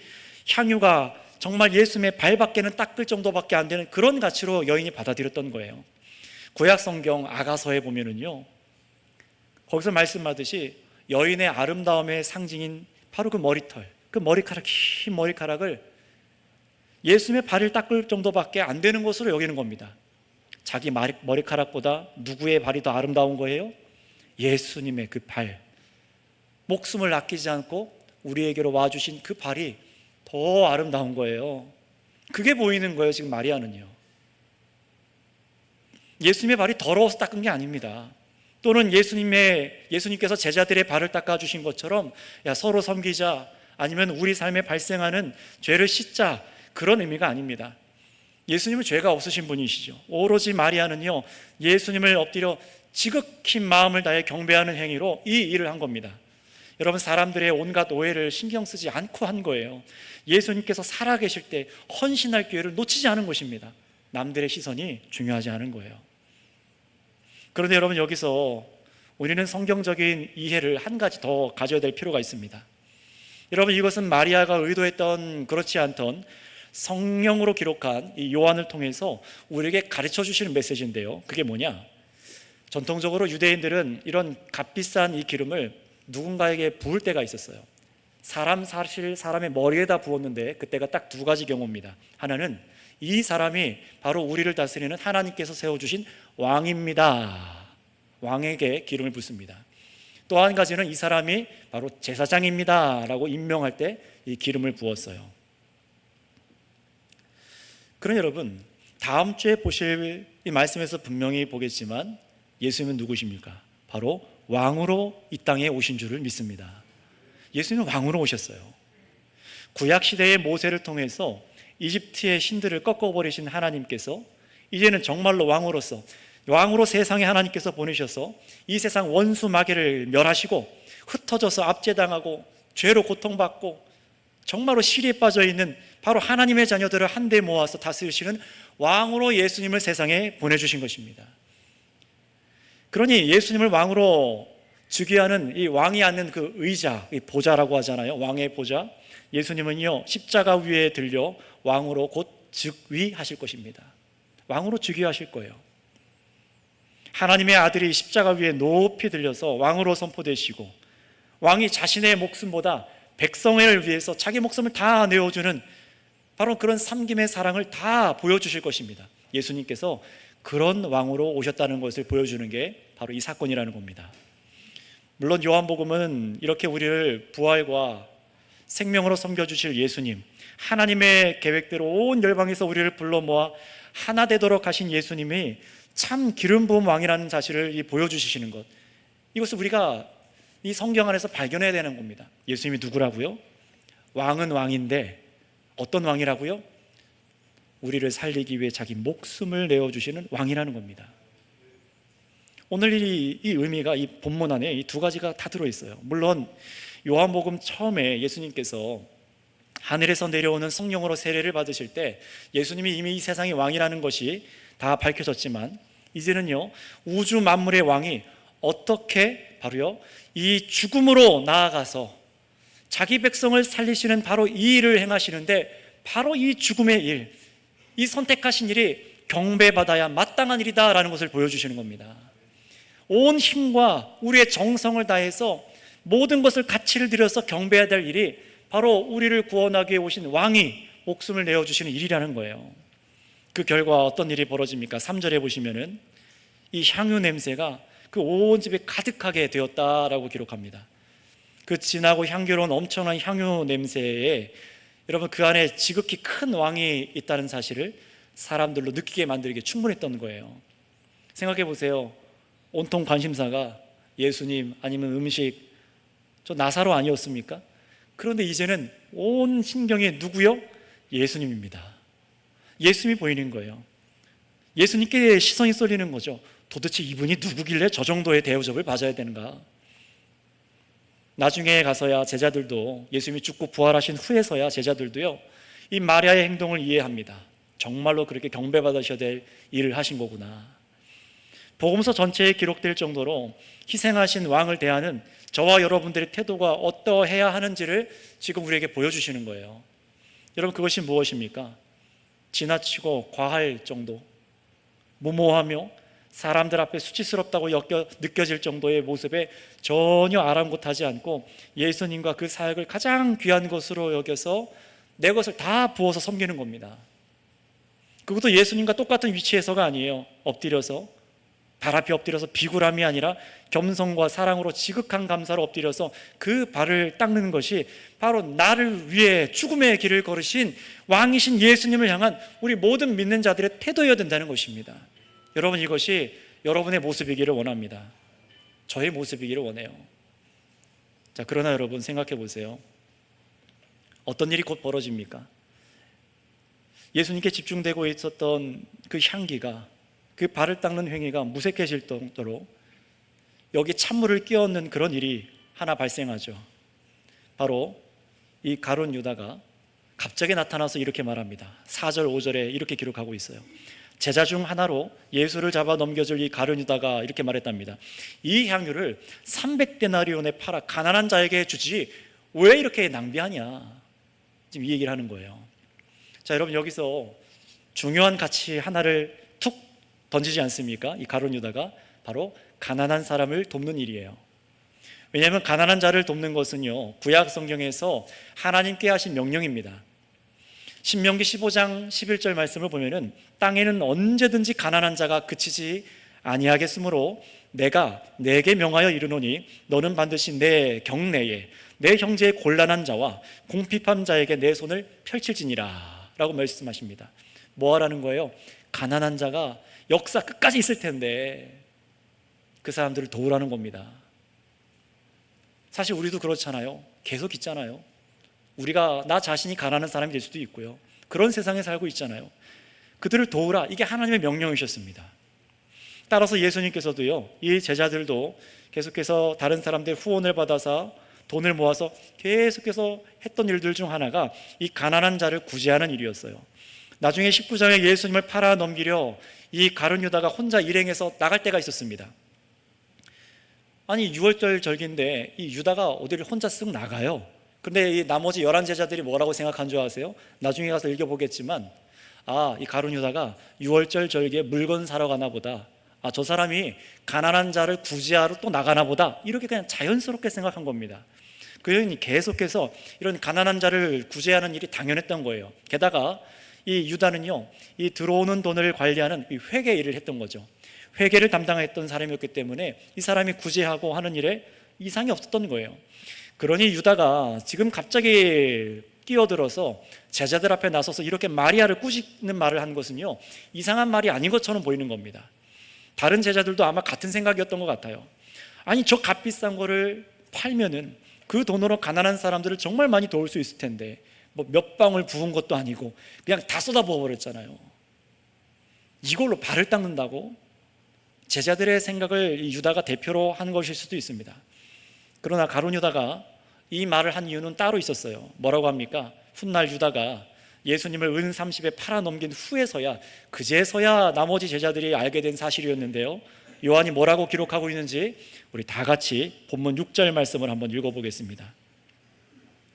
향유가 정말 예수님의 발밖에는 닦을 정도밖에 안 되는 그런 가치로 여인이 받아들였던 거예요. 구약 성경 아가서에 보면은요, 거기서 말씀하듯이 여인의 아름다움의 상징인 바로 그 머리털, 그 머리카락, 긴 머리카락을 예수님의 발을 닦을 정도밖에 안 되는 것으로 여기는 겁니다. 자기 머리카락보다 누구의 발이 더 아름다운 거예요? 예수님의 그 발, 목숨을 아끼지 않고 우리에게로 와주신 그 발이 더 아름다운 거예요. 그게 보이는 거예요, 지금 마리아는요. 예수님의 발이 더러워서 닦은 게 아닙니다. 또는 예수님께서 제자들의 발을 닦아주신 것처럼 서로 섬기자, 아니면 우리 삶에 발생하는 죄를 씻자, 그런 의미가 아닙니다. 예수님은 죄가 없으신 분이시죠. 오로지 마리아는요, 예수님을 엎드려 지극히 마음을 다해 경배하는 행위로 이 일을 한 겁니다. 여러분, 사람들의 온갖 오해를 신경 쓰지 않고 한 거예요. 예수님께서 살아계실 때 헌신할 기회를 놓치지 않은 것입니다. 남들의 시선이 중요하지 않은 거예요. 그런데 여러분, 여기서 우리는 성경적인 이해를 한 가지 더 가져야 될 필요가 있습니다. 여러분, 이것은 마리아가 의도했던 그렇지 않던 성령으로 기록한 이 요한을 통해서 우리에게 가르쳐 주시는 메시지인데요. 그게 뭐냐? 전통적으로 유대인들은 이런 값비싼 이 기름을 누군가에게 부을 때가 있었어요. 사실 사람의 머리에다 부었는데 그때가 딱 두 가지 경우입니다. 하나는 이 사람이 바로 우리를 다스리는 하나님께서 세워주신 왕입니다. 왕에게 기름을 붓습니다. 또 한 가지는 이 사람이 바로 제사장입니다 라고 임명할 때 이 기름을 부었어요. 그러나 여러분, 다음 주에 보실 이 말씀에서 분명히 보겠지만 예수님은 누구십니까? 바로 왕으로 이 땅에 오신 줄을 믿습니다. 예수님은 왕으로 오셨어요. 구약시대의 모세를 통해서 이집트의 신들을 꺾어버리신 하나님께서 이제는 정말로 왕으로 세상에 하나님께서 보내셔서 이 세상 원수 마귀를 멸하시고 흩어져서 압제당하고 죄로 고통받고 정말로 시리에 빠져있는 바로 하나님의 자녀들을 한데 모아서 다스리시는 왕으로 예수님을 세상에 보내주신 것입니다. 그러니 예수님을 왕으로 즉위하는 이 왕이 앉는 그 의자, 이 보좌라고 하잖아요. 왕의 보좌. 예수님은요, 십자가 위에 들려 왕으로 곧 즉위하실 것입니다. 왕으로 즉위하실 거예요. 하나님의 아들이 십자가 위에 높이 들려서 왕으로 선포되시고, 왕이 자신의 목숨보다 백성을 위해서 자기 목숨을 다 내어주는 바로 그런 삼김의 사랑을 다 보여주실 것입니다. 예수님께서 그런 왕으로 오셨다는 것을 보여주는 게 바로 이 사건이라는 겁니다. 물론 요한복음은 이렇게 우리를 부활과 생명으로 섬겨주실 예수님, 하나님의 계획대로 온 열방에서 우리를 불러 모아 하나 되도록 하신 예수님이 참 기름 부은 왕이라는 사실을 보여주시는 것, 이것을 우리가 이 성경 안에서 발견해야 되는 겁니다. 예수님이 누구라고요? 왕은 왕인데 어떤 왕이라고요? 우리를 살리기 위해 자기 목숨을 내어주시는 왕이라는 겁니다. 오늘 이 의미가 이 본문 안에 이 두 가지가 다 들어있어요. 물론 요한복음 처음에 예수님께서 하늘에서 내려오는 성령으로 세례를 받으실 때 예수님이 이미 이 세상의 왕이라는 것이 다 밝혀졌지만, 이제는요, 우주 만물의 왕이 어떻게 바로요, 이 죽음으로 나아가서 자기 백성을 살리시는 바로 이 일을 행하시는데, 바로 이 죽음의 일, 이 선택하신 일이 경배받아야 마땅한 일이다라는 것을 보여주시는 겁니다. 온 힘과 우리의 정성을 다해서 모든 것을 가치를 들여서 경배해야 될 일이 바로 우리를 구원하기 위해 오신 왕이 목숨을 내어주시는 일이라는 거예요. 그 결과 어떤 일이 벌어집니까? 3절에 보시면은 이 향유 냄새가 그 온 집에 가득하게 되었다라고 기록합니다. 그 진하고 향기로운 엄청난 향유 냄새에 여러분, 그 안에 지극히 큰 왕이 있다는 사실을 사람들로 느끼게 만들기에 충분했던 거예요. 생각해 보세요. 온통 관심사가 예수님 아니면 음식, 저 나사로 아니었습니까? 그런데 이제는 온 신경이 누구요? 예수님입니다. 예수님이 보이는 거예요. 예수님께 시선이 쏠리는 거죠. 도대체 이분이 누구길래 저 정도의 대우접을 받아야 되는가? 나중에 가서야 제자들도, 예수님이 죽고 부활하신 후에서야 제자들도요, 이 마리아의 행동을 이해합니다. 정말로 그렇게 경배받으셔야 될 일을 하신 거구나. 복음서 전체에 기록될 정도로 희생하신 왕을 대하는 저와 여러분들의 태도가 어떠해야 하는지를 지금 우리에게 보여주시는 거예요. 여러분, 그것이 무엇입니까? 지나치고 과할 정도, 무모하며 사람들 앞에 수치스럽다고 느껴질 정도의 모습에 전혀 아랑곳하지 않고 예수님과 그 사역을 가장 귀한 것으로 여겨서 내 것을 다 부어서 섬기는 겁니다. 그것도 예수님과 똑같은 위치에서가 아니에요. 엎드려서, 발 앞에 엎드려서 비굴함이 아니라 겸손과 사랑으로 지극한 감사로 엎드려서 그 발을 닦는 것이 바로 나를 위해 죽음의 길을 걸으신 왕이신 예수님을 향한 우리 모든 믿는 자들의 태도여야 된다는 것입니다. 여러분, 이것이 여러분의 모습이기를 원합니다. 저의 모습이기를 원해요. 자, 그러나 여러분, 생각해 보세요. 어떤 일이 곧 벌어집니까? 예수님께 집중되고 있었던 그 향기가, 그 발을 닦는 행위가 무색해질 정도로 여기 찬물을 끼얹는 그런 일이 하나 발생하죠. 바로 이 가룟 유다가 갑자기 나타나서 이렇게 말합니다. 4절 5절에 이렇게 기록하고 있어요. 제자 중 하나로 예수를 잡아 넘겨줄 이 가룟 유다가 이렇게 말했답니다. 이 향유를 300데나리온에 팔아 가난한 자에게 주지 왜 이렇게 낭비하냐, 지금 이 얘기를 하는 거예요. 자, 여러분, 여기서 중요한 가치 하나를 툭 던지지 않습니까? 이 가룟 유다가 바로 가난한 사람을 돕는 일이에요. 왜냐하면 가난한 자를 돕는 것은요, 구약 성경에서 하나님께 하신 명령입니다. 신명기 15장 11절 말씀을 보면은 땅에는 언제든지 가난한 자가 그치지 아니하겠으므로 내가 내게 명하여 이르노니 너는 반드시 내 경내에 내 형제의 곤란한 자와 궁핍한 자에게 내 손을 펼칠지니라 라고 말씀하십니다. 뭐 하라는 거예요? 가난한 자가 역사 끝까지 있을 텐데 그 사람들을 도우라는 겁니다. 사실 우리도 그렇잖아요. 계속 있잖아요. 우리가 나 자신이 가난한 사람이 될 수도 있고요. 그런 세상에 살고 있잖아요. 그들을 도우라, 이게 하나님의 명령이셨습니다. 따라서 예수님께서도요, 이 제자들도 계속해서 다른 사람들의 후원을 받아서 돈을 모아서 계속해서 했던 일들 중 하나가 이 가난한 자를 구제하는 일이었어요. 나중에 19장에 예수님을 팔아 넘기려 이 가룟 유다가 혼자 일행해서 나갈 때가 있었습니다. 아니, 6월절 절기인데 이 유다가 어디를 혼자 쓱 나가요. 근데 이 나머지 11 제자들이 뭐라고 생각한 줄 아세요? 나중에 가서 읽어보겠지만, 이 가룟 유다가 6월절 절기에 물건 사러 가나 보다, 저 사람이 가난한 자를 구제하러 또 나가나 보다, 이렇게 그냥 자연스럽게 생각한 겁니다. 그러니 계속해서 이런 가난한 자를 구제하는 일이 당연했던 거예요. 게다가 이 유다는요, 이 들어오는 돈을 관리하는 이 회계 일을 했던 거죠. 회계를 담당했던 사람이었기 때문에 이 사람이 구제하고 하는 일에 이상이 없었던 거예요. 그러니 유다가 지금 갑자기 끼어들어서 제자들 앞에 나서서 이렇게 마리아를 꾸짖는 말을 한 것은요, 이상한 말이 아닌 것처럼 보이는 겁니다. 다른 제자들도 아마 같은 생각이었던 것 같아요. 아니, 저 값비싼 거를 팔면은 그 돈으로 가난한 사람들을 정말 많이 도울 수 있을 텐데 뭐 몇 방울 부은 것도 아니고 그냥 다 쏟아부어 버렸잖아요. 이걸로 발을 닦는다고? 제자들의 생각을 유다가 대표로 한 것일 수도 있습니다. 그러나 가룟 유다가 이 말을 한 이유는 따로 있었어요. 뭐라고 합니까? 훗날 유다가 예수님을 은 30에 팔아 넘긴 후에서야, 그제서야 나머지 제자들이 알게 된 사실이었는데요, 요한이 뭐라고 기록하고 있는지 우리 다 같이 본문 6절 말씀을 한번 읽어보겠습니다.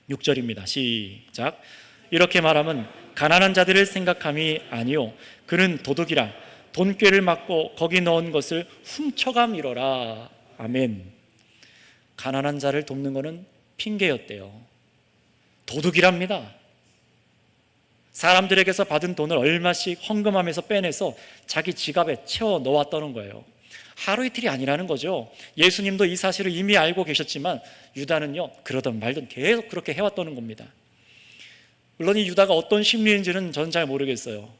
6절입니다. 시작. 이렇게 말하면 가난한 자들을 생각함이 아니요 그는 도둑이라 돈꾀를 맞고 거기 넣은 것을 훔쳐감이로라. 아멘. 가난한 자를 돕는 것은 핑계였대요. 도둑이랍니다. 사람들에게서 받은 돈을 얼마씩 헌금하면서 빼내서 자기 지갑에 채워 넣었다는 거예요. 하루 이틀이 아니라는 거죠. 예수님도 이 사실을 이미 알고 계셨지만 유다는요, 그러던 말던 계속 그렇게 해왔다는 겁니다. 물론 이 유다가 어떤 심리인지는 저는 잘 모르겠어요.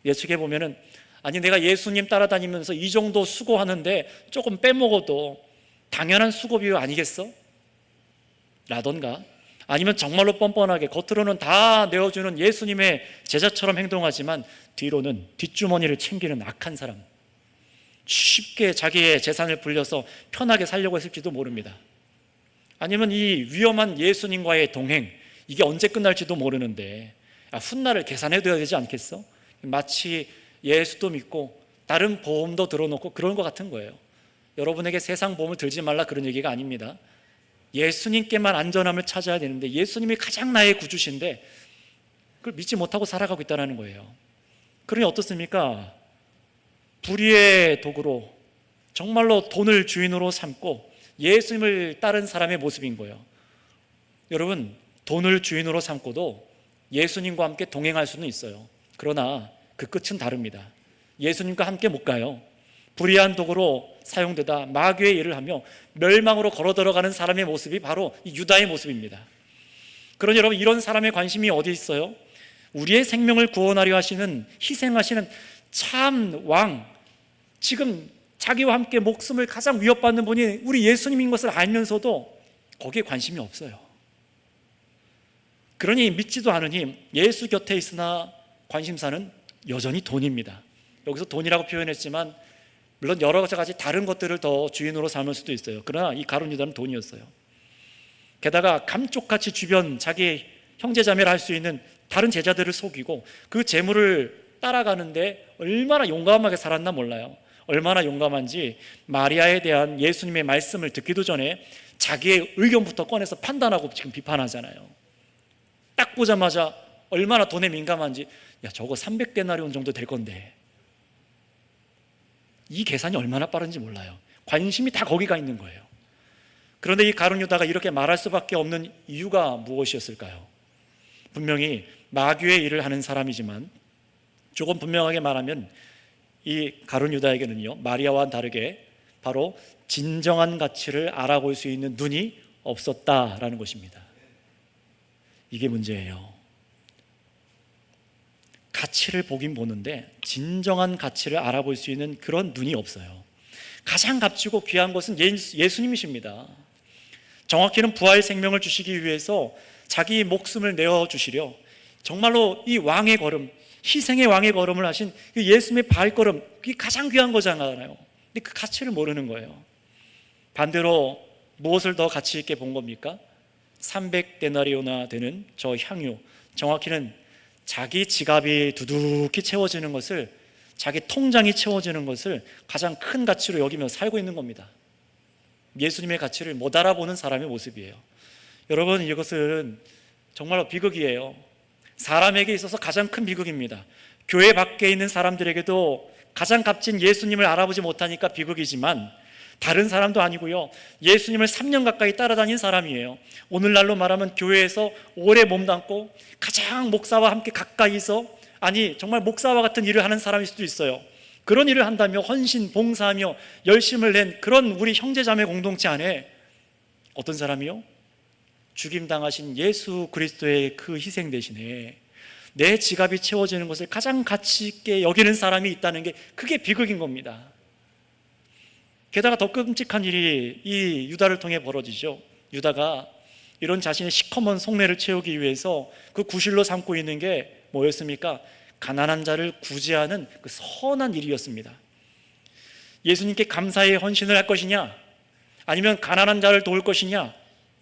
예측해 보면은, 아니, 내가 예수님 따라다니면서 이 정도 수고하는데 조금 빼먹어도 당연한 수고비유 아니겠어? 라던가, 아니면 정말로 뻔뻔하게 겉으로는 다 내어주는 예수님의 제자처럼 행동하지만 뒤로는 뒷주머니를 챙기는 악한 사람, 쉽게 자기의 재산을 불려서 편하게 살려고 했을지도 모릅니다. 아니면 이 위험한 예수님과의 동행, 이게 언제 끝날지도 모르는데 훗날을 계산해둬야 되지 않겠어? 마치 예수도 믿고 다른 보험도 들어놓고 그런 것 같은 거예요. 여러분에게 세상 보험을 들지 말라 그런 얘기가 아닙니다. 예수님께만 안전함을 찾아야 되는데 예수님이 가장 나의 구주신데 그걸 믿지 못하고 살아가고 있다는 거예요. 그러니 어떻습니까? 불의의 도구로 정말로 돈을 주인으로 삼고 예수님을 따른 사람의 모습인 거예요. 여러분, 돈을 주인으로 삼고도 예수님과 함께 동행할 수는 있어요. 그러나 그 끝은 다릅니다. 예수님과 함께 못 가요. 불의한 도구로 사용되다 마귀의 일을 하며 멸망으로 걸어 들어가는 사람의 모습이 바로 이 유다의 모습입니다. 그러니 여러분, 이런 사람의 관심이 어디 있어요? 우리의 생명을 구원하려 하시는, 희생하시는 참 왕, 지금 자기와 함께 목숨을 가장 위협받는 분이 우리 예수님인 것을 알면서도 거기에 관심이 없어요. 그러니 믿지도 않으니 예수 곁에 있으나 관심사는 여전히 돈입니다. 여기서 돈이라고 표현했지만 물론 여러 가지 다른 것들을 더 주인으로 삼을 수도 있어요. 그러나 이 가룟 유다는 돈이었어요. 게다가 감쪽같이 주변 자기 형제자매를 할 수 있는 다른 제자들을 속이고 그 재물을 따라가는데 얼마나 용감하게 살았나 몰라요. 얼마나 용감한지 마리아에 대한 예수님의 말씀을 듣기도 전에 자기의 의견부터 꺼내서 판단하고 지금 비판하잖아요. 딱 보자마자 얼마나 돈에 민감한지, 야, 저거 300데나리온 정도 될 건데, 이 계산이 얼마나 빠른지 몰라요. 관심이 다 거기가 있는 거예요. 그런데 이 가룟 유다가 이렇게 말할 수밖에 없는 이유가 무엇이었을까요? 분명히 마귀의 일을 하는 사람이지만 조금 분명하게 말하면 이 가룟 유다에게는요, 마리아와는 다르게 바로 진정한 가치를 알아볼 수 있는 눈이 없었다라는 것입니다. 이게 문제예요. 가치를 보긴 보는데 진정한 가치를 알아볼 수 있는 그런 눈이 없어요. 가장 값지고 귀한 것은 예수님이십니다. 정확히는 부활 생명을 주시기 위해서 자기 목숨을 내어주시려 정말로 이 왕의 걸음, 희생의 왕의 걸음을 하신 그 예수님의 발걸음, 그게 가장 귀한 거잖아요. 근데 그 가치를 모르는 거예요. 반대로 무엇을 더 가치 있게 본 겁니까? 300데나리오나 되는 저 향유, 정확히는 자기 지갑이 두둑히 채워지는 것을, 자기 통장이 채워지는 것을 가장 큰 가치로 여기며 살고 있는 겁니다. 예수님의 가치를 못 알아보는 사람의 모습이에요. 여러분, 이것은 정말로 비극이에요. 사람에게 있어서 가장 큰 비극입니다. 교회 밖에 있는 사람들에게도 가장 값진 예수님을 알아보지 못하니까 비극이지만 다른 사람도 아니고요, 예수님을 3년 가까이 따라다닌 사람이에요. 오늘날로 말하면 교회에서 오래 몸담고 가장 목사와 함께 가까이서, 아니 정말 목사와 같은 일을 하는 사람일 수도 있어요. 그런 일을 한다며 헌신, 봉사하며 열심을 낸 그런 우리 형제자매 공동체 안에 어떤 사람이요? 죽임당하신 예수 그리스도의 그 희생 대신에 내 지갑이 채워지는 것을 가장 가치 있게 여기는 사람이 있다는 게, 그게 비극인 겁니다. 게다가 더 끔찍한 일이 이 유다를 통해 벌어지죠. 유다가 이런 자신의 시커먼 속내를 채우기 위해서 그 구실로 삼고 있는 게 뭐였습니까? 가난한 자를 구제하는 그 선한 일이었습니다. 예수님께 감사의 헌신을 할 것이냐, 아니면 가난한 자를 도울 것이냐,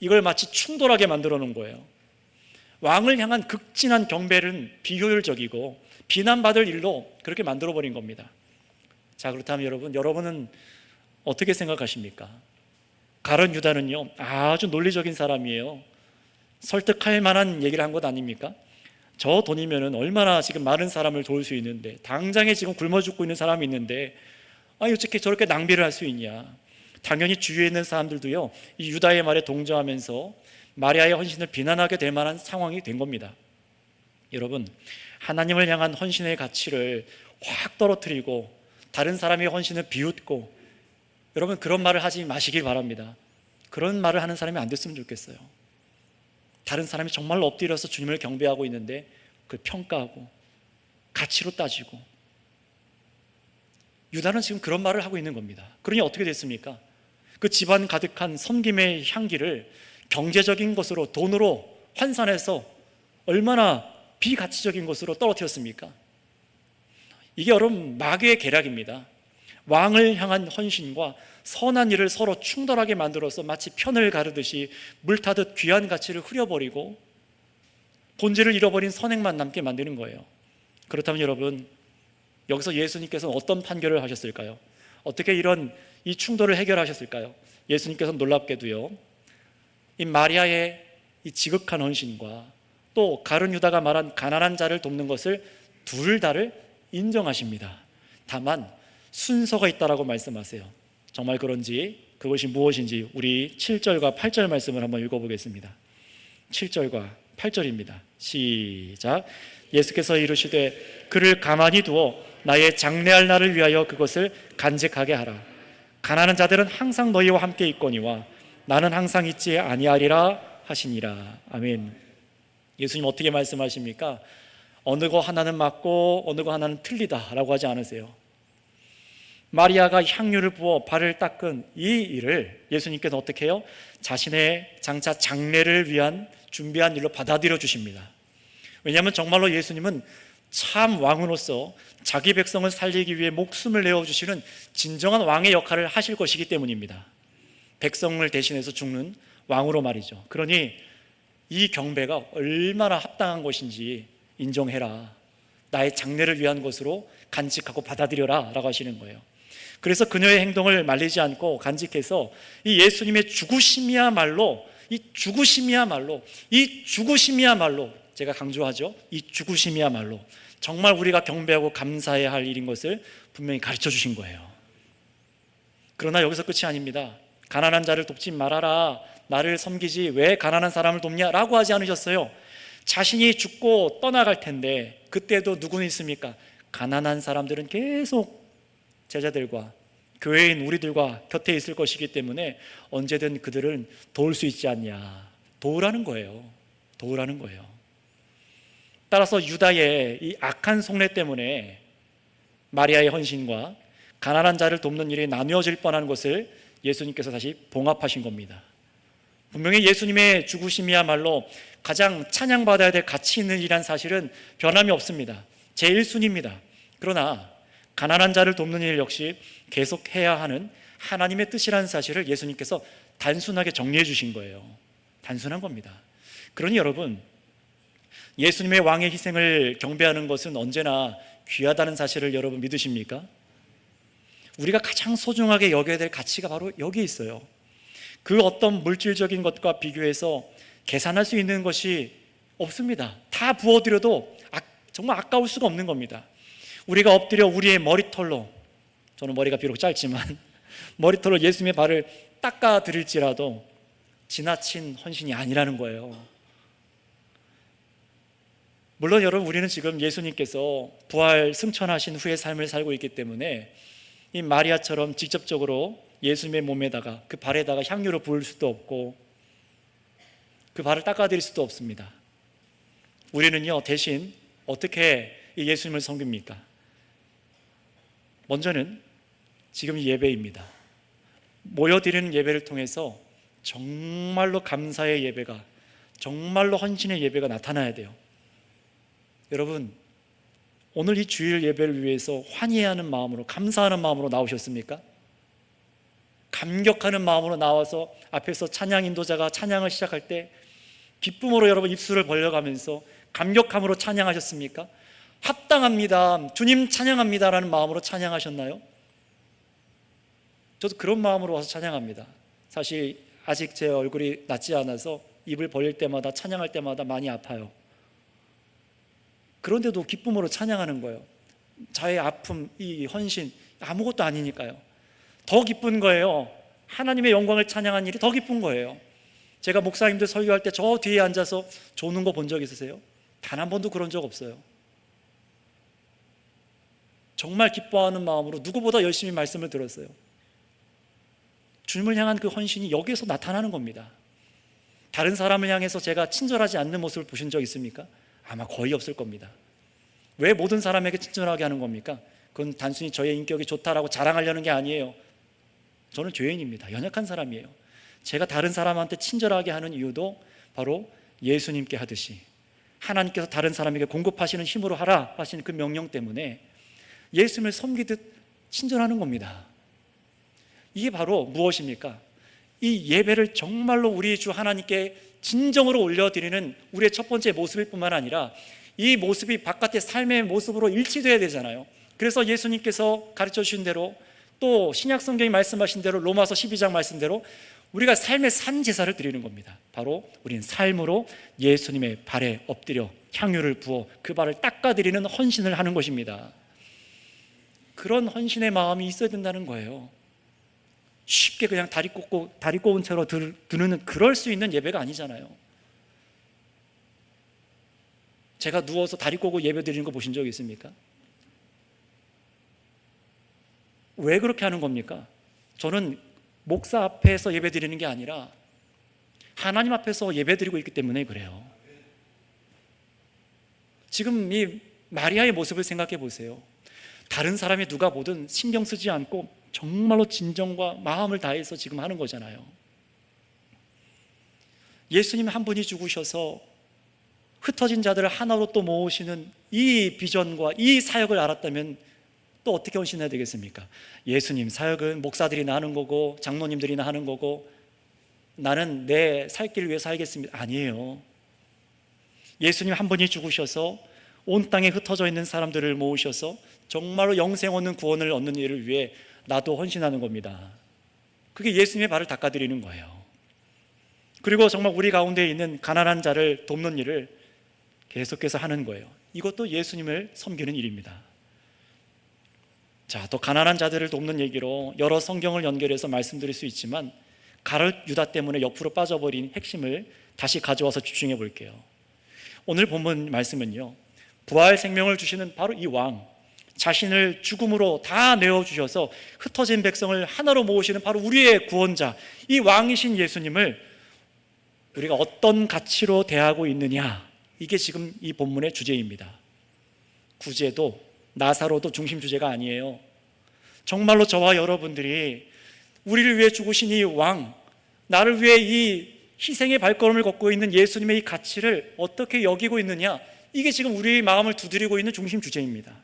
이걸 마치 충돌하게 만들어 놓은 거예요. 왕을 향한 극진한 경배는 비효율적이고 비난받을 일로 그렇게 만들어 버린 겁니다. 자, 그렇다면 여러분은 어떻게 생각하십니까? 가룟 유다는요, 아주 논리적인 사람이에요. 설득할 만한 얘기를 한 것 아닙니까? 저 돈이면은 얼마나 지금 많은 사람을 도울 수 있는데, 당장에 지금 굶어 죽고 있는 사람이 있는데, 어떻게 저렇게 낭비를 할 수 있냐. 당연히 주위에 있는 사람들도요, 이 유다의 말에 동조하면서 마리아의 헌신을 비난하게 될 만한 상황이 된 겁니다. 여러분, 하나님을 향한 헌신의 가치를 확 떨어뜨리고 다른 사람의 헌신을 비웃고, 여러분 그런 말을 하지 마시길 바랍니다. 그런 말을 하는 사람이 안 됐으면 좋겠어요. 다른 사람이 정말로 엎드려서 주님을 경배하고 있는데 그걸 평가하고 가치로 따지고, 유다는 지금 그런 말을 하고 있는 겁니다. 그러니 어떻게 됐습니까? 그 집안 가득한 섬김의 향기를 경제적인 것으로, 돈으로 환산해서 얼마나 비가치적인 것으로 떨어뜨렸습니까? 이게 여러분 마귀의 계략입니다. 왕을 향한 헌신과 선한 일을 서로 충돌하게 만들어서 마치 편을 가르듯이 물타듯 귀한 가치를 흐려버리고 본질을 잃어버린 선행만 남게 만드는 거예요. 그렇다면 여러분, 여기서 예수님께서는 어떤 판결을 하셨을까요? 어떻게 이 충돌을 해결하셨을까요? 예수님께서는 놀랍게도요, 이 마리아의 이 지극한 헌신과 또 가룟 유다가 말한 가난한 자를 돕는 것을 둘 다를 인정하십니다. 다만 순서가 있다라고 말씀하세요. 정말 그런지, 그것이 무엇인지 우리 7절과 8절 말씀을 한번 읽어보겠습니다. 7절과 8절입니다. 시작. 예수께서 이르시되 그를 가만히 두어 나의 장래할 날을 위하여 그것을 간직하게 하라. 가난한 자들은 항상 너희와 함께 있거니와 나는 항상 있지 아니하리라 하시니라. 아멘. 예수님 어떻게 말씀하십니까? 어느 거 하나는 맞고 어느 거 하나는 틀리다라고 하지 않으세요. 마리아가 향유를 부어 발을 닦은 이 일을 예수님께서 어떻게 해요? 자신의 장차 장래를 위한 준비한 일로 받아들여 주십니다. 왜냐하면 정말로 예수님은 참 왕으로서 자기 백성을 살리기 위해 목숨을 내어주시는 진정한 왕의 역할을 하실 것이기 때문입니다. 백성을 대신해서 죽는 왕으로 말이죠. 그러니 이 경배가 얼마나 합당한 것인지 인정해라. 나의 장래를 위한 것으로 간직하고 받아들여라 라고 하시는 거예요. 그래서 그녀의 행동을 말리지 않고 간직해서 이 예수님의 죽으심이야말로 제가 강조하죠. 이 죽으심이야말로 정말 우리가 경배하고 감사해야 할 일인 것을 분명히 가르쳐 주신 거예요. 그러나 여기서 끝이 아닙니다. 가난한 자를 돕지 말아라, 나를 섬기지 왜 가난한 사람을 돕냐 라고 하지 않으셨어요. 자신이 죽고 떠나갈 텐데 그때도 누구는 있습니까? 가난한 사람들은 계속 제자들과 교회인 우리들과 곁에 있을 것이기 때문에 언제든 그들은 도울 수 있지 않냐. 도우라는 거예요. 따라서 유다의 이 악한 속내 때문에 마리아의 헌신과 가난한 자를 돕는 일이 나누어질 뻔한 것을 예수님께서 다시 봉합하신 겁니다. 분명히 예수님의 죽으심이야말로 가장 찬양받아야 될 가치 있는 일이란 사실은 변함이 없습니다. 제1순위입니다. 그러나 가난한 자를 돕는 일 역시 계속해야 하는 하나님의 뜻이라는 사실을 예수님께서 단순하게 정리해 주신 거예요. 단순한 겁니다. 그러니 여러분, 예수님의 왕의 희생을 경배하는 것은 언제나 귀하다는 사실을 여러분 믿으십니까? 우리가 가장 소중하게 여겨야 될 가치가 바로 여기 있어요. 그 어떤 물질적인 것과 비교해서 계산할 수 있는 것이 없습니다. 다 부어드려도 정말 아까울 수가 없는 겁니다. 우리가 엎드려 우리의 머리털로, 저는 머리가 비록 짧지만 머리털로 예수님의 발을 닦아 드릴지라도 지나친 헌신이 아니라는 거예요. 물론 여러분, 우리는 지금 예수님께서 부활 승천하신 후의 삶을 살고 있기 때문에 이 마리아처럼 직접적으로 예수님의 몸에다가 그 발에다가 향유를 부을 수도 없고 그 발을 닦아드릴 수도 없습니다. 우리는요, 대신 어떻게 이 예수님을 섬깁니까? 먼저는 지금 이 예배입니다. 모여드리는 예배를 통해서 정말로 감사의 예배가, 정말로 헌신의 예배가 나타나야 돼요. 여러분, 오늘 이 주일 예배를 위해서 환희하는 마음으로, 감사하는 마음으로 나오셨습니까? 감격하는 마음으로 나와서 앞에서 찬양 인도자가 찬양을 시작할 때 기쁨으로 여러분 입술을 벌려가면서 감격함으로 찬양하셨습니까? 합당합니다, 주님 찬양합니다라는 마음으로 찬양하셨나요? 저도 그런 마음으로 와서 찬양합니다. 사실 아직 제 얼굴이 낫지 않아서 입을 벌릴 때마다, 찬양할 때마다 많이 아파요. 그런데도 기쁨으로 찬양하는 거예요. 저의 아픔, 이 헌신 아무것도 아니니까요. 더 기쁜 거예요. 하나님의 영광을 찬양한 일이 더 기쁜 거예요. 제가 목사님들 설교할 때 저 뒤에 앉아서 조는 거 본 적 있으세요? 단 한 번도 그런 적 없어요. 정말 기뻐하는 마음으로 누구보다 열심히 말씀을 들었어요. 주님을 향한 그 헌신이 여기에서 나타나는 겁니다. 다른 사람을 향해서 제가 친절하지 않는 모습을 보신 적 있습니까? 아마 거의 없을 겁니다. 왜 모든 사람에게 친절하게 하는 겁니까? 그건 단순히 저의 인격이 좋다라고 자랑하려는 게 아니에요. 저는 죄인입니다. 연약한 사람이에요. 제가 다른 사람한테 친절하게 하는 이유도 바로 예수님께 하듯이 하나님께서 다른 사람에게 공급하시는 힘으로 하라 하시는 그 명령 때문에 예수님을 섬기듯 친절하는 겁니다. 이게 바로 무엇입니까? 이 예배를 정말로 우리 주 하나님께 진정으로 올려드리는 우리의 첫 번째 모습일 뿐만 아니라 이 모습이 바깥의 삶의 모습으로 일치돼야 되잖아요. 그래서 예수님께서 가르쳐 주신 대로, 또 신약 성경이 말씀하신 대로, 로마서 12장 말씀대로 우리가 삶의 산 제사를 드리는 겁니다. 바로 우리는 삶으로 예수님의 발에 엎드려 향유를 부어 그 발을 닦아드리는 헌신을 하는 것입니다. 그런 헌신의 마음이 있어야 된다는 거예요. 쉽게 그냥 다리 꼬은 채로 드는 그럴 수 있는 예배가 아니잖아요. 제가 누워서 다리 꼬고 예배 드리는 거 보신 적 있습니까? 왜 그렇게 하는 겁니까? 저는 목사 앞에서 예배 드리는 게 아니라 하나님 앞에서 예배 드리고 있기 때문에 그래요. 지금 이 마리아의 모습을 생각해 보세요. 다른 사람이 누가 보든 신경 쓰지 않고 정말로 진정과 마음을 다해서 지금 하는 거잖아요. 예수님 한 분이 죽으셔서 흩어진 자들을 하나로 또 모으시는 이 비전과 이 사역을 알았다면 또 어떻게 헌신해야 되겠습니까? 예수님 사역은 목사들이나 하는 거고 장로님들이나 하는 거고 나는 내 살 길을 위해 살겠습니다. 아니에요. 예수님 한 분이 죽으셔서 온 땅에 흩어져 있는 사람들을 모으셔서 정말로 영생 얻는 구원을 얻는 일을 위해 나도 헌신하는 겁니다. 그게 예수님의 발을 닦아드리는 거예요. 그리고 정말 우리 가운데 있는 가난한 자를 돕는 일을 계속해서 하는 거예요. 이것도 예수님을 섬기는 일입니다. 자, 또 가난한 자들을 돕는 얘기로 여러 성경을 연결해서 말씀드릴 수 있지만 가룟 유다 때문에 옆으로 빠져버린 핵심을 다시 가져와서 집중해 볼게요. 오늘 본문 말씀은요, 부활 생명을 주시는 바로 이 왕, 자신을 죽음으로 다 내어주셔서 흩어진 백성을 하나로 모으시는 바로 우리의 구원자, 이 왕이신 예수님을 우리가 어떤 가치로 대하고 있느냐, 이게 지금 이 본문의 주제입니다. 구제도 나사로도 중심 주제가 아니에요. 정말로 저와 여러분들이 우리를 위해 죽으신 이 왕, 나를 위해 이 희생의 발걸음을 걷고 있는 예수님의 이 가치를 어떻게 여기고 있느냐, 이게 지금 우리의 마음을 두드리고 있는 중심 주제입니다.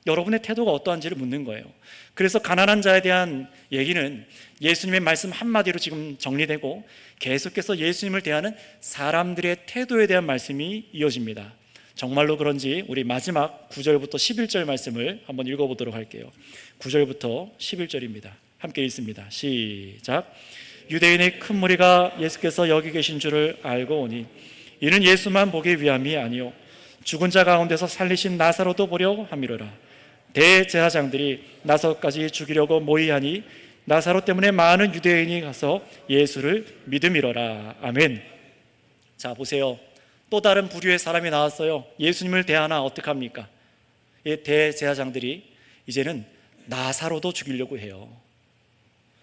여러분의 태도가 어떠한지를 묻는 거예요. 그래서 가난한 자에 대한 얘기는 예수님의 말씀 한마디로 지금 정리되고 계속해서 예수님을 대하는 사람들의 태도에 대한 말씀이 이어집니다. 정말로 그런지 우리 마지막 9절부터 11절 말씀을 한번 읽어보도록 할게요. 9절부터 11절입니다. 함께 읽습니다. 시작. 유대인의 큰 무리가 예수께서 여기 계신 줄을 알고 오니 이는 예수만 보기 위함이 아니요 죽은 자 가운데서 살리신 나사로도 보려 함이로라. 대제사장들이 나사로까지 죽이려고 모의하니 나사로 때문에 많은 유대인이 가서 예수를 믿음이로라. 아멘. 자, 보세요. 또 다른 부류의 사람이 나왔어요. 예수님을 대하나 어떡합니까? 대제사장들이 이제는 나사로도 죽이려고 해요.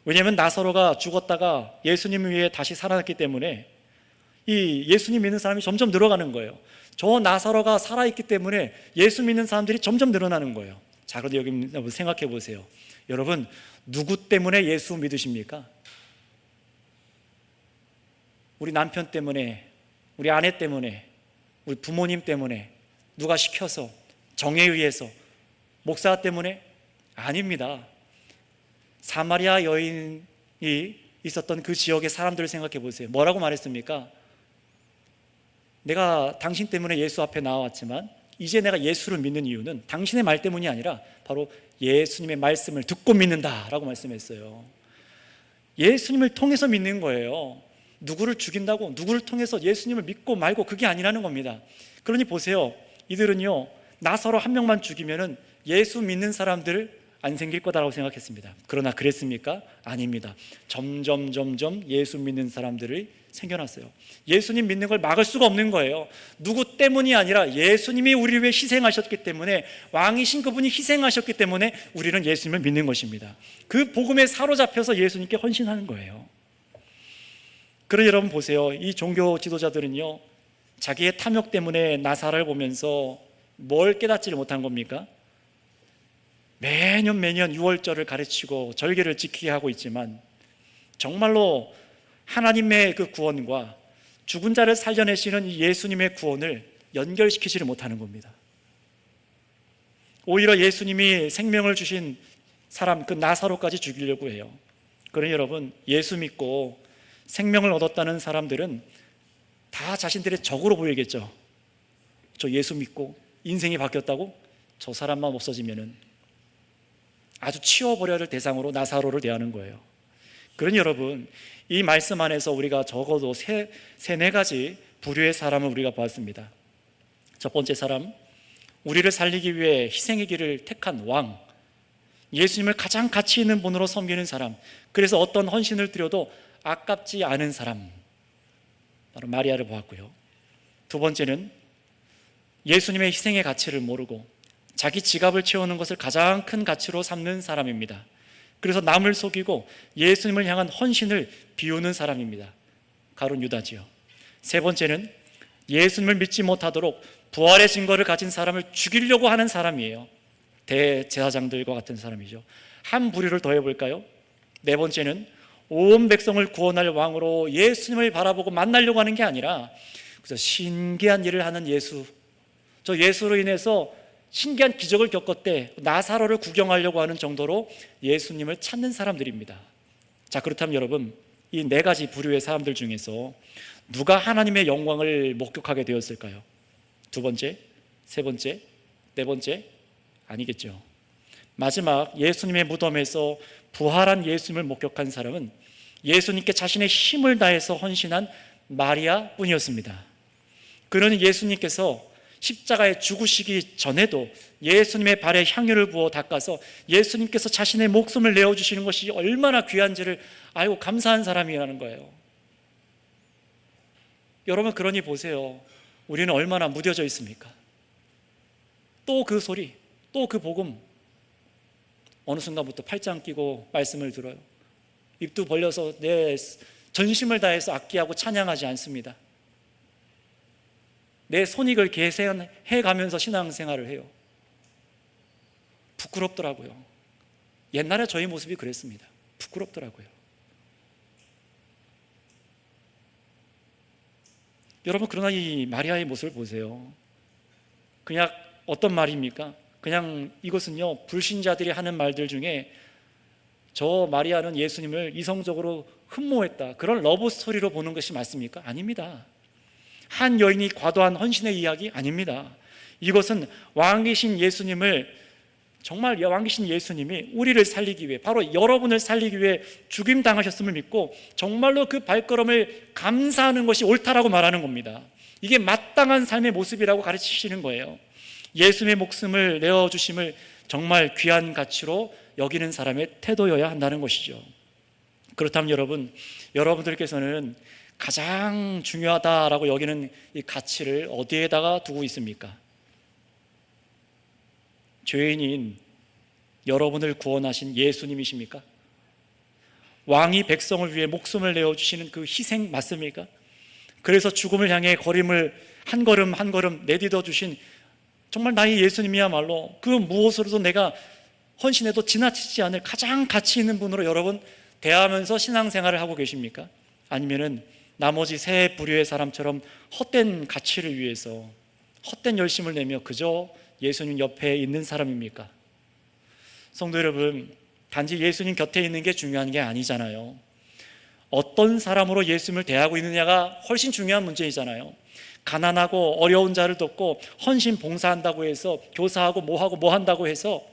왜냐하면 나사로가 죽었다가 예수님 위해 다시 살아났기 때문에 이 예수님 믿는 사람이 점점 늘어가는 거예요. 저 나사로가 살아있기 때문에 예수 믿는 사람들이 점점 늘어나는 거예요. 자, 그런데 여기 한번 생각해 보세요. 여러분, 누구 때문에 예수 믿으십니까? 우리 남편 때문에, 우리 아내 때문에, 우리 부모님 때문에, 누가 시켜서, 정에 의해서, 목사 때문에? 아닙니다. 사마리아 여인이 있었던 그 지역의 사람들을 생각해 보세요. 뭐라고 말했습니까? 내가 당신 때문에 예수 앞에 나왔지만 이제 내가 예수를 믿는 이유는 당신의 말 때문이 아니라 바로 예수님의 말씀을 듣고 믿는다라고 말씀했어요. 예수님을 통해서 믿는 거예요. 누구를 죽인다고 누구를 통해서 예수님을 믿고 말고 그게 아니라는 겁니다. 그러니 보세요. 이들은요, 나사로 한 명만 죽이면은 예수 믿는 사람들 안 생길 거다라고 생각했습니다. 그러나 그랬습니까? 아닙니다. 점점 예수 믿는 사람들이 생겨났어요. 예수님 믿는 걸 막을 수가 없는 거예요. 누구 때문이 아니라 예수님이 우리를 위해 희생하셨기 때문에, 왕이신 그분이 희생하셨기 때문에 우리는 예수님을 믿는 것입니다. 그 복음에 사로잡혀서 예수님께 헌신하는 거예요. 그러니 여러분 보세요. 이 종교 지도자들은요, 자기의 탐욕 때문에 나사로를 보면서 뭘 깨닫지를 못한 겁니까? 매년 6월절을 가르치고 절개를 지키게 하고 있지만 정말로 하나님의 그 구원과 죽은 자를 살려내시는 이 예수님의 구원을 연결시키지를 못하는 겁니다. 오히려 예수님이 생명을 주신 사람 그 나사로까지 죽이려고 해요. 그러니 여러분, 예수 믿고 생명을 얻었다는 사람들은 다 자신들의 적으로 보이겠죠. 저 예수 믿고 인생이 바뀌었다고? 저 사람만 없어지면은 아주 치워버려야 될 대상으로 나사로를 대하는 거예요. 그러니 여러분, 이 말씀 안에서 우리가 적어도 세네 가지 부류의 사람을 우리가 보았습니다. 첫 번째 사람, 우리를 살리기 위해 희생의 길을 택한 왕, 예수님을 가장 가치 있는 분으로 섬기는 사람, 그래서 어떤 헌신을 드려도 아깝지 않은 사람, 바로 마리아를 보았고요. 두 번째는 예수님의 희생의 가치를 모르고 자기 지갑을 채우는 것을 가장 큰 가치로 삼는 사람입니다. 그래서 남을 속이고 예수님을 향한 헌신을 비우는 사람입니다. 가룟 유다지요. 세 번째는 예수님을 믿지 못하도록 부활의 증거를 가진 사람을 죽이려고 하는 사람이에요. 대제사장들과 같은 사람이죠. 한 부류를 더 해볼까요? 네 번째는 온 백성을 구원할 왕으로 예수님을 바라보고 만나려고 하는 게 아니라 그래서 신기한 일을 하는 예수, 저 예수로 인해서 신기한 기적을 겪었대. 나사로를 구경하려고 하는 정도로 예수님을 찾는 사람들입니다. 자, 그렇다면 여러분, 이 네 가지 부류의 사람들 중에서 누가 하나님의 영광을 목격하게 되었을까요? 두 번째, 세 번째, 네 번째? 아니겠죠. 마지막 예수님의 무덤에서 부활한 예수님을 목격한 사람은 예수님께 자신의 힘을 다해서 헌신한 마리아 뿐이었습니다. 그는 예수님께서 십자가에 죽으시기 전에도 예수님의 발에 향유를 부어 닦아서 예수님께서 자신의 목숨을 내어주시는 것이 얼마나 귀한지를 알고 감사한 사람이라는 거예요. 여러분, 그러니 보세요. 우리는 얼마나 무뎌져 있습니까? 또 그 소리, 또 그 복음, 어느 순간부터 팔짱 끼고 말씀을 들어요. 입도 벌려서 내 전심을 다해서 악기하고 찬양하지 않습니다. 내 손익을 계산해가면서 신앙생활을 해요. 부끄럽더라고요. 옛날에 저희 모습이 그랬습니다. 부끄럽더라고요. 여러분, 그러나 이 마리아의 모습을 보세요. 그냥 어떤 말입니까? 그냥 이것은요, 불신자들이 하는 말들 중에 저 마리아는 예수님을 이성적으로 흠모했다, 그런 러브 스토리로 보는 것이 맞습니까? 아닙니다. 한 여인이 과도한 헌신의 이야기 아닙니다. 이것은 왕이신 예수님을, 정말 왕이신 예수님이 우리를 살리기 위해, 바로 여러분을 살리기 위해 죽임당하셨음을 믿고 정말로 그 발걸음을 감사하는 것이 옳다라고 말하는 겁니다. 이게 마땅한 삶의 모습이라고 가르치시는 거예요. 예수님의 목숨을 내어주심을 정말 귀한 가치로 여기는 사람의 태도여야 한다는 것이죠. 그렇다면 여러분들께서는 가장 중요하다라고 여기는 이 가치를 어디에다가 두고 있습니까? 죄인인 여러분을 구원하신 예수님이십니까? 왕이 백성을 위해 목숨을 내어주시는 그 희생 맞습니까? 그래서 죽음을 향해 걸음을 한 걸음 한 걸음 내딛어 주신 정말 나의 예수님이야말로 그 무엇으로도 내가 헌신해도 지나치지 않을 가장 가치 있는 분으로 여러분 대하면서 신앙생활을 하고 계십니까? 아니면은 나머지 세 부류의 사람처럼 헛된 가치를 위해서 헛된 열심을 내며 그저 예수님 옆에 있는 사람입니까? 성도 여러분, 단지 예수님 곁에 있는 게 중요한 게 아니잖아요. 어떤 사람으로 예수님을 대하고 있느냐가 훨씬 중요한 문제이잖아요. 가난하고 어려운 자를 돕고 헌신 봉사한다고 해서 교사하고 뭐하고 뭐 한다고 해서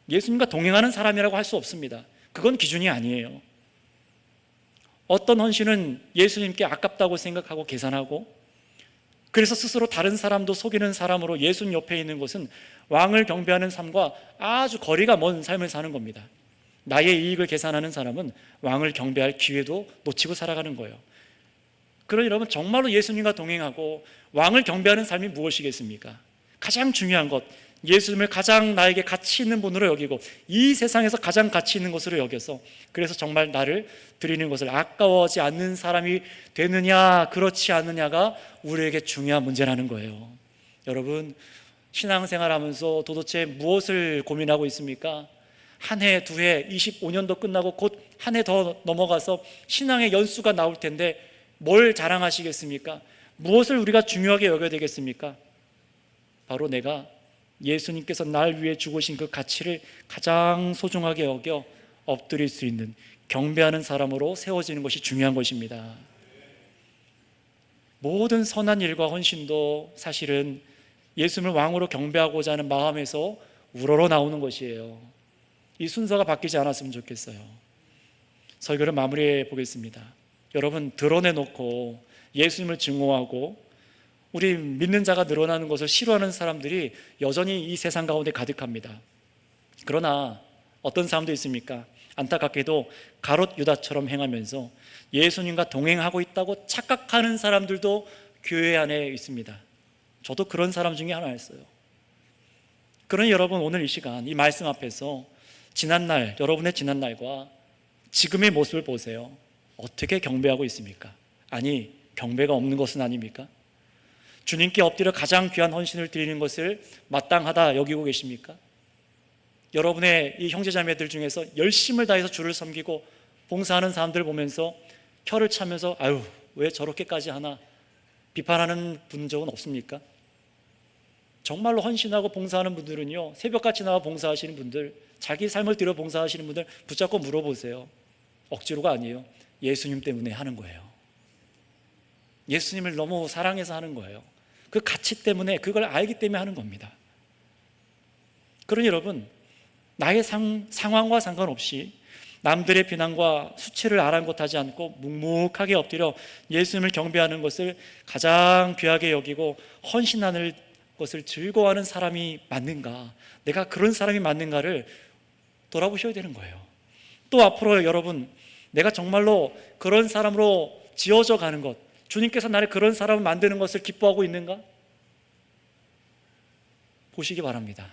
예수님과 동행하는 사람이라고 할 수 없습니다. 그건 기준이 아니에요. 어떤 헌신은 예수님께 아깝다고 생각하고 계산하고, 그래서 스스로 다른 사람도 속이는 사람으로 예수님 옆에 있는 것은 왕을 경배하는 삶과 아주 거리가 먼 삶을 사는 겁니다. 나의 이익을 계산하는 사람은 왕을 경배할 기회도 놓치고 살아가는 거예요. 그러니 여러분, 정말로 예수님과 동행하고 왕을 경배하는 삶이 무엇이겠습니까? 가장 중요한 것, 예수님을 가장 나에게 가치 있는 분으로 여기고 이 세상에서 가장 가치 있는 것으로 여겨서, 그래서 정말 나를 드리는 것을 아까워하지 않는 사람이 되느냐 그렇지 않느냐가 우리에게 중요한 문제라는 거예요. 여러분, 신앙생활하면서 도대체 무엇을 고민하고 있습니까? 한 해, 두 해, 25년도 끝나고 곧 한 해 더 넘어가서 신앙의 연수가 나올 텐데 뭘 자랑하시겠습니까? 무엇을 우리가 중요하게 여겨야 되겠습니까? 바로 내가 예수님께서 날 위해 죽으신 그 가치를 가장 소중하게 여겨 엎드릴 수 있는 경배하는 사람으로 세워지는 것이 중요한 것입니다. 모든 선한 일과 헌신도 사실은 예수님을 왕으로 경배하고자 하는 마음에서 우러러 나오는 것이에요. 이 순서가 바뀌지 않았으면 좋겠어요. 설교를 마무리해 보겠습니다. 여러분, 드러내놓고 예수님을 증오하고 우리 믿는 자가 늘어나는 것을 싫어하는 사람들이 여전히 이 세상 가운데 가득합니다. 그러나 어떤 사람도 있습니까? 안타깝게도 가롯 유다처럼 행하면서 예수님과 동행하고 있다고 착각하는 사람들도 교회 안에 있습니다. 저도 그런 사람 중에 하나였어요. 그러니 여러분, 오늘 이 시간 이 말씀 앞에서 지난날, 여러분의 지난날과 지금의 모습을 보세요. 어떻게 경배하고 있습니까? 아니, 경배가 없는 것은 아닙니까? 주님께 엎드려 가장 귀한 헌신을 드리는 것을 마땅하다 여기고 계십니까? 여러분의 이 형제자매들 중에서 열심을 다해서 주를 섬기고 봉사하는 사람들 보면서 혀를 차면서 아유, 왜 저렇게까지 하나 비판하는 분 적은 없습니까? 정말로 헌신하고 봉사하는 분들은요, 새벽같이 나와 봉사하시는 분들, 자기 삶을 들여 봉사하시는 분들 붙잡고 물어보세요. 억지로가 아니에요. 예수님 때문에 하는 거예요. 예수님을 너무 사랑해서 하는 거예요. 그 가치 때문에, 그걸 알기 때문에 하는 겁니다. 그러니 여러분, 나의 상황과 상관없이 남들의 비난과 수치를 아랑곳하지 않고 묵묵하게 엎드려 예수님을 경배하는 것을 가장 귀하게 여기고 헌신하는 것을 즐거워하는 사람이 맞는가, 내가 그런 사람이 맞는가를 돌아보셔야 되는 거예요. 또 앞으로 여러분, 내가 정말로 그런 사람으로 지어져 가는 것, 주님께서 나를 그런 사람을 만드는 것을 기뻐하고 있는가? 보시기 바랍니다.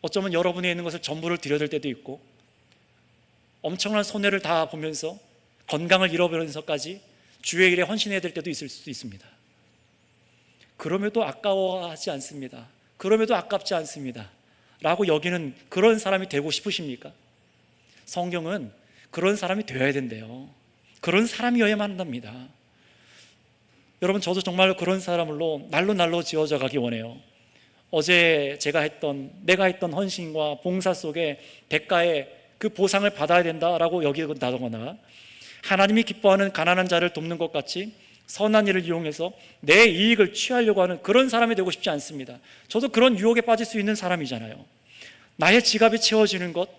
어쩌면 여러분이 있는 것을 전부를 드려들 때도 있고, 엄청난 손해를 다 보면서 건강을 잃어버리면서까지 주의 일에 헌신해야 될 때도 있을 수도 있습니다. 그럼에도 아까워하지 않습니다. 그럼에도 아깝지 않습니다 라고 여기는 그런 사람이 되고 싶으십니까? 성경은 그런 사람이 되어야 된대요. 그런 사람이어야만 한답니다. 여러분, 저도 정말 그런 사람으로 날로 지어져 가기 원해요. 어제 내가 했던 헌신과 봉사 속에 대가에 그 보상을 받아야 된다라고 여기다거나, 하나님이 기뻐하는 가난한 자를 돕는 것 같이 선한 일을 이용해서 내 이익을 취하려고 하는 그런 사람이 되고 싶지 않습니다. 저도 그런 유혹에 빠질 수 있는 사람이잖아요. 나의 지갑이 채워지는 것,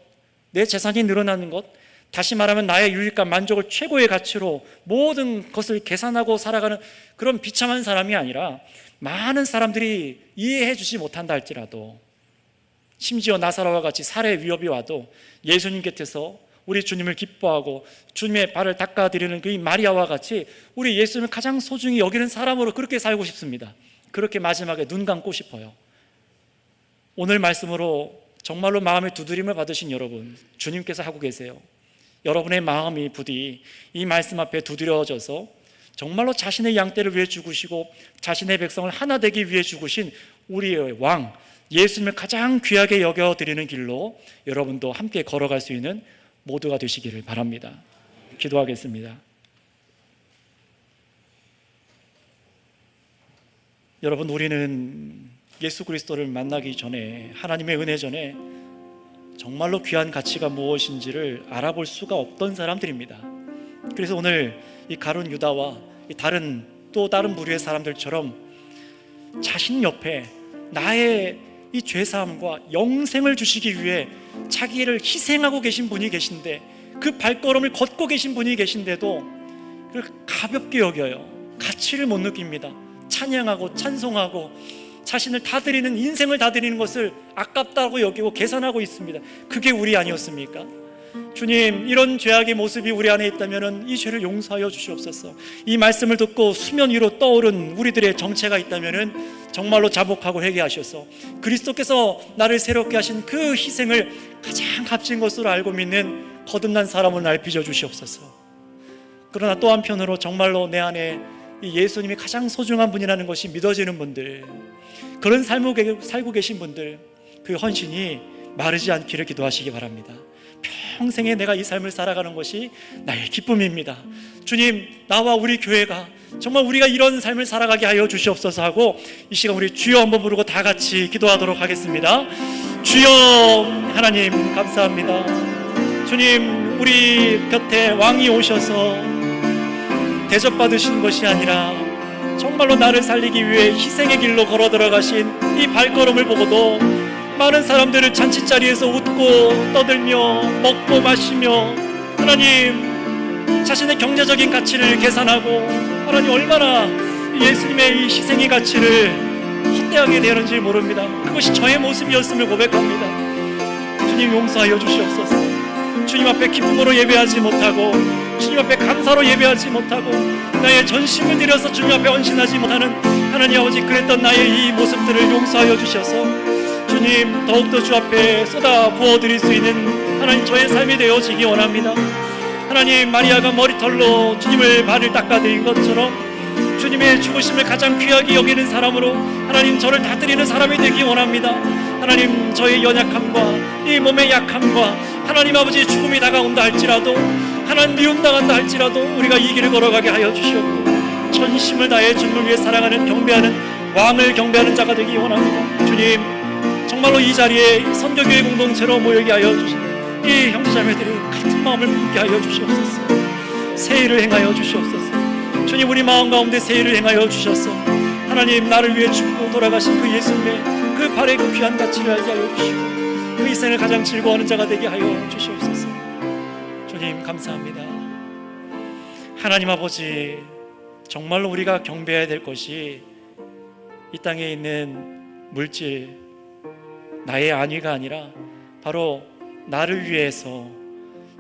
내 재산이 늘어나는 것, 다시 말하면 나의 유익과 만족을 최고의 가치로 모든 것을 계산하고 살아가는 그런 비참한 사람이 아니라, 많은 사람들이 이해해 주지 못한다 할지라도, 심지어 나사로와 같이 살해 위협이 와도 예수님 곁에서 우리 주님을 기뻐하고 주님의 발을 닦아드리는 그 마리아와 같이 우리 예수님을 가장 소중히 여기는 사람으로 그렇게 살고 싶습니다. 그렇게 마지막에 눈 감고 싶어요. 오늘 말씀으로 정말로 마음의 두드림을 받으신 여러분, 주님께서 하고 계세요. 여러분의 마음이 부디 이 말씀 앞에 두드려져서 정말로 자신의 양떼를 위해 죽으시고 자신의 백성을 하나 되기 위해 죽으신 우리의 왕 예수님을 가장 귀하게 여겨드리는 길로 여러분도 함께 걸어갈 수 있는 모두가 되시기를 바랍니다. 기도하겠습니다. 여러분, 우리는 예수 그리스도를 만나기 전에, 하나님의 은혜 전에 정말로 귀한 가치가 무엇인지를 알아볼 수가 없던 사람들입니다. 그래서 오늘 이 가룟 유다와 또 다른 부류의 사람들처럼 자신 옆에 나의 이 죄사함과 영생을 주시기 위해 자기를 희생하고 계신 분이 계신데, 그 발걸음을 걷고 계신 분이 계신데도 그걸 가볍게 여겨요. 가치를 못 느낍니다. 찬양하고 찬송하고 자신을 다 드리는, 인생을 다 드리는 것을 아깝다고 여기고 계산하고 있습니다. 그게 우리 아니었습니까? 주님, 이런 죄악의 모습이 우리 안에 있다면 이 죄를 용서하여 주시옵소서. 이 말씀을 듣고 수면 위로 떠오른 우리들의 정체가 있다면 정말로 자복하고 회개하셔서 그리스도께서 나를 새롭게 하신 그 희생을 가장 값진 것으로 알고 믿는 거듭난 사람을 날 빚어주시옵소서. 그러나 또 한편으로 정말로 내 안에 이 예수님이 가장 소중한 분이라는 것이 믿어지는 분들, 그런 삶을 살고 계신 분들, 그 헌신이 마르지 않기를 기도하시기 바랍니다. 평생에 내가 이 삶을 살아가는 것이 나의 기쁨입니다. 주님, 나와 우리 교회가 정말 우리가 이런 삶을 살아가게 하여 주시옵소서 하고 이 시간 우리 주여 한번 부르고 다 같이 기도하도록 하겠습니다. 주여, 하나님 감사합니다. 주님, 우리 곁에 왕이 오셔서 대접받으신 것이 아니라 정말로 나를 살리기 위해 희생의 길로 걸어 들어가신 이 발걸음을 보고도 많은 사람들을 잔치자리에서 웃고 떠들며 먹고 마시며 하나님 자신의 경제적인 가치를 계산하고 하나님 얼마나 예수님의 이 희생의 가치를 헛되하게 되는지 모릅니다. 그것이 저의 모습이었음을 고백합니다. 주님, 용서하여 주시옵소서. 주님 앞에 기쁨으로 예배하지 못하고 주님 앞에 감사로 예배하지 못하고 나의 전심을 들여서 주님 앞에 헌신하지 못하는 하나님 아버지, 그랬던 나의 이 모습들을 용서하여 주셔서 주님, 더욱더 주 앞에 쏟아 부어드릴 수 있는 하나님 저의 삶이 되어지기 원합니다. 하나님, 마리아가 머리털로 주님을 발을 닦아드린 것처럼 주님의 죽으심을 가장 귀하게 여기는 사람으로 하나님 저를 다스리는 사람이 되기 원합니다. 하나님, 저의 연약함과 이 몸의 약함과 하나님 아버지 죽음이 다가온다 할지라도, 하나님 미움당한다 할지라도 우리가 이 길을 걸어가게 하여 주시옵고 전심을 다해 주님을 위해 사랑하는 경배하는 왕을 경배하는 자가 되기 원합니다. 주님, 정말로 이 자리에 선교교회 공동체로 모이게 하여 주시고 이 형제자매들이 같은 마음을 품게 하여 주시옵소서. 세일을 행하여 주시옵소서. 주님, 우리 마음 가운데 세일을 행하여 주셔서 하나님, 나를 위해 죽고 돌아가신 그 예수님의 그 발의 그 귀한 가치를 알게 하여 주시고 그 인생을 가장 즐거워하는 자가 되게 하여 주시옵소서. 주님, 감사합니다. 하나님 아버지, 정말로 우리가 경배해야 될 것이 이 땅에 있는 물질, 나의 안위가 아니라 바로 나를 위해서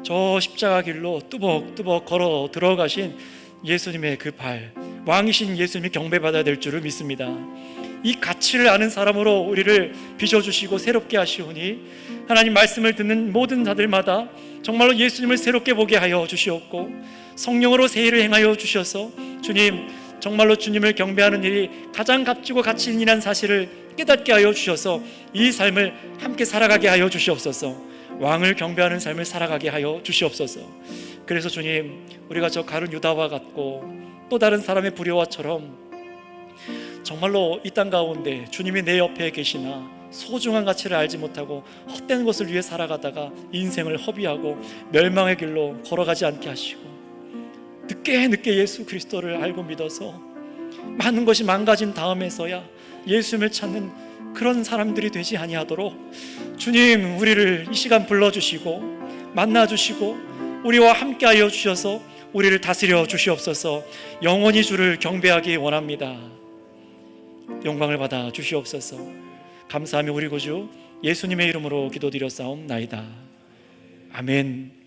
저 십자가 길로 뚜벅뚜벅 걸어 들어가신 예수님의 그 발, 왕이신 예수님이 경배받아야 될 줄을 믿습니다. 이 가치를 아는 사람으로 우리를 빚어주시고 새롭게 하시오니 하나님, 말씀을 듣는 모든 자들마다 정말로 예수님을 새롭게 보게 하여 주시옵고 성령으로 세일을 행하여 주셔서 주님, 정말로 주님을 경배하는 일이 가장 값지고 가치 있는 일이라는 사실을 깨닫게 하여 주셔서 이 삶을 함께 살아가게 하여 주시옵소서. 왕을 경배하는 삶을 살아가게 하여 주시옵소서. 그래서 주님, 우리가 저 가룟 유다와 같고 또 다른 사람의 불효와처럼 정말로 이 땅 가운데 주님이 내 옆에 계시나 소중한 가치를 알지 못하고 헛된 것을 위해 살아가다가 인생을 허비하고 멸망의 길로 걸어가지 않게 하시고 늦게 예수 그리스도를 알고 믿어서 많은 것이 망가진 다음에서야 예수님을 찾는 그런 사람들이 되지 아니하도록 주님, 우리를 이 시간 불러주시고 만나주시고 우리와 함께하여 주셔서 우리를 다스려 주시옵소서. 영원히 주를 경배하기 원합니다. 영광을 받아 주시옵소서. 감사하며 우리 구주 예수님의 이름으로 기도드렸사옵나이다. 아멘.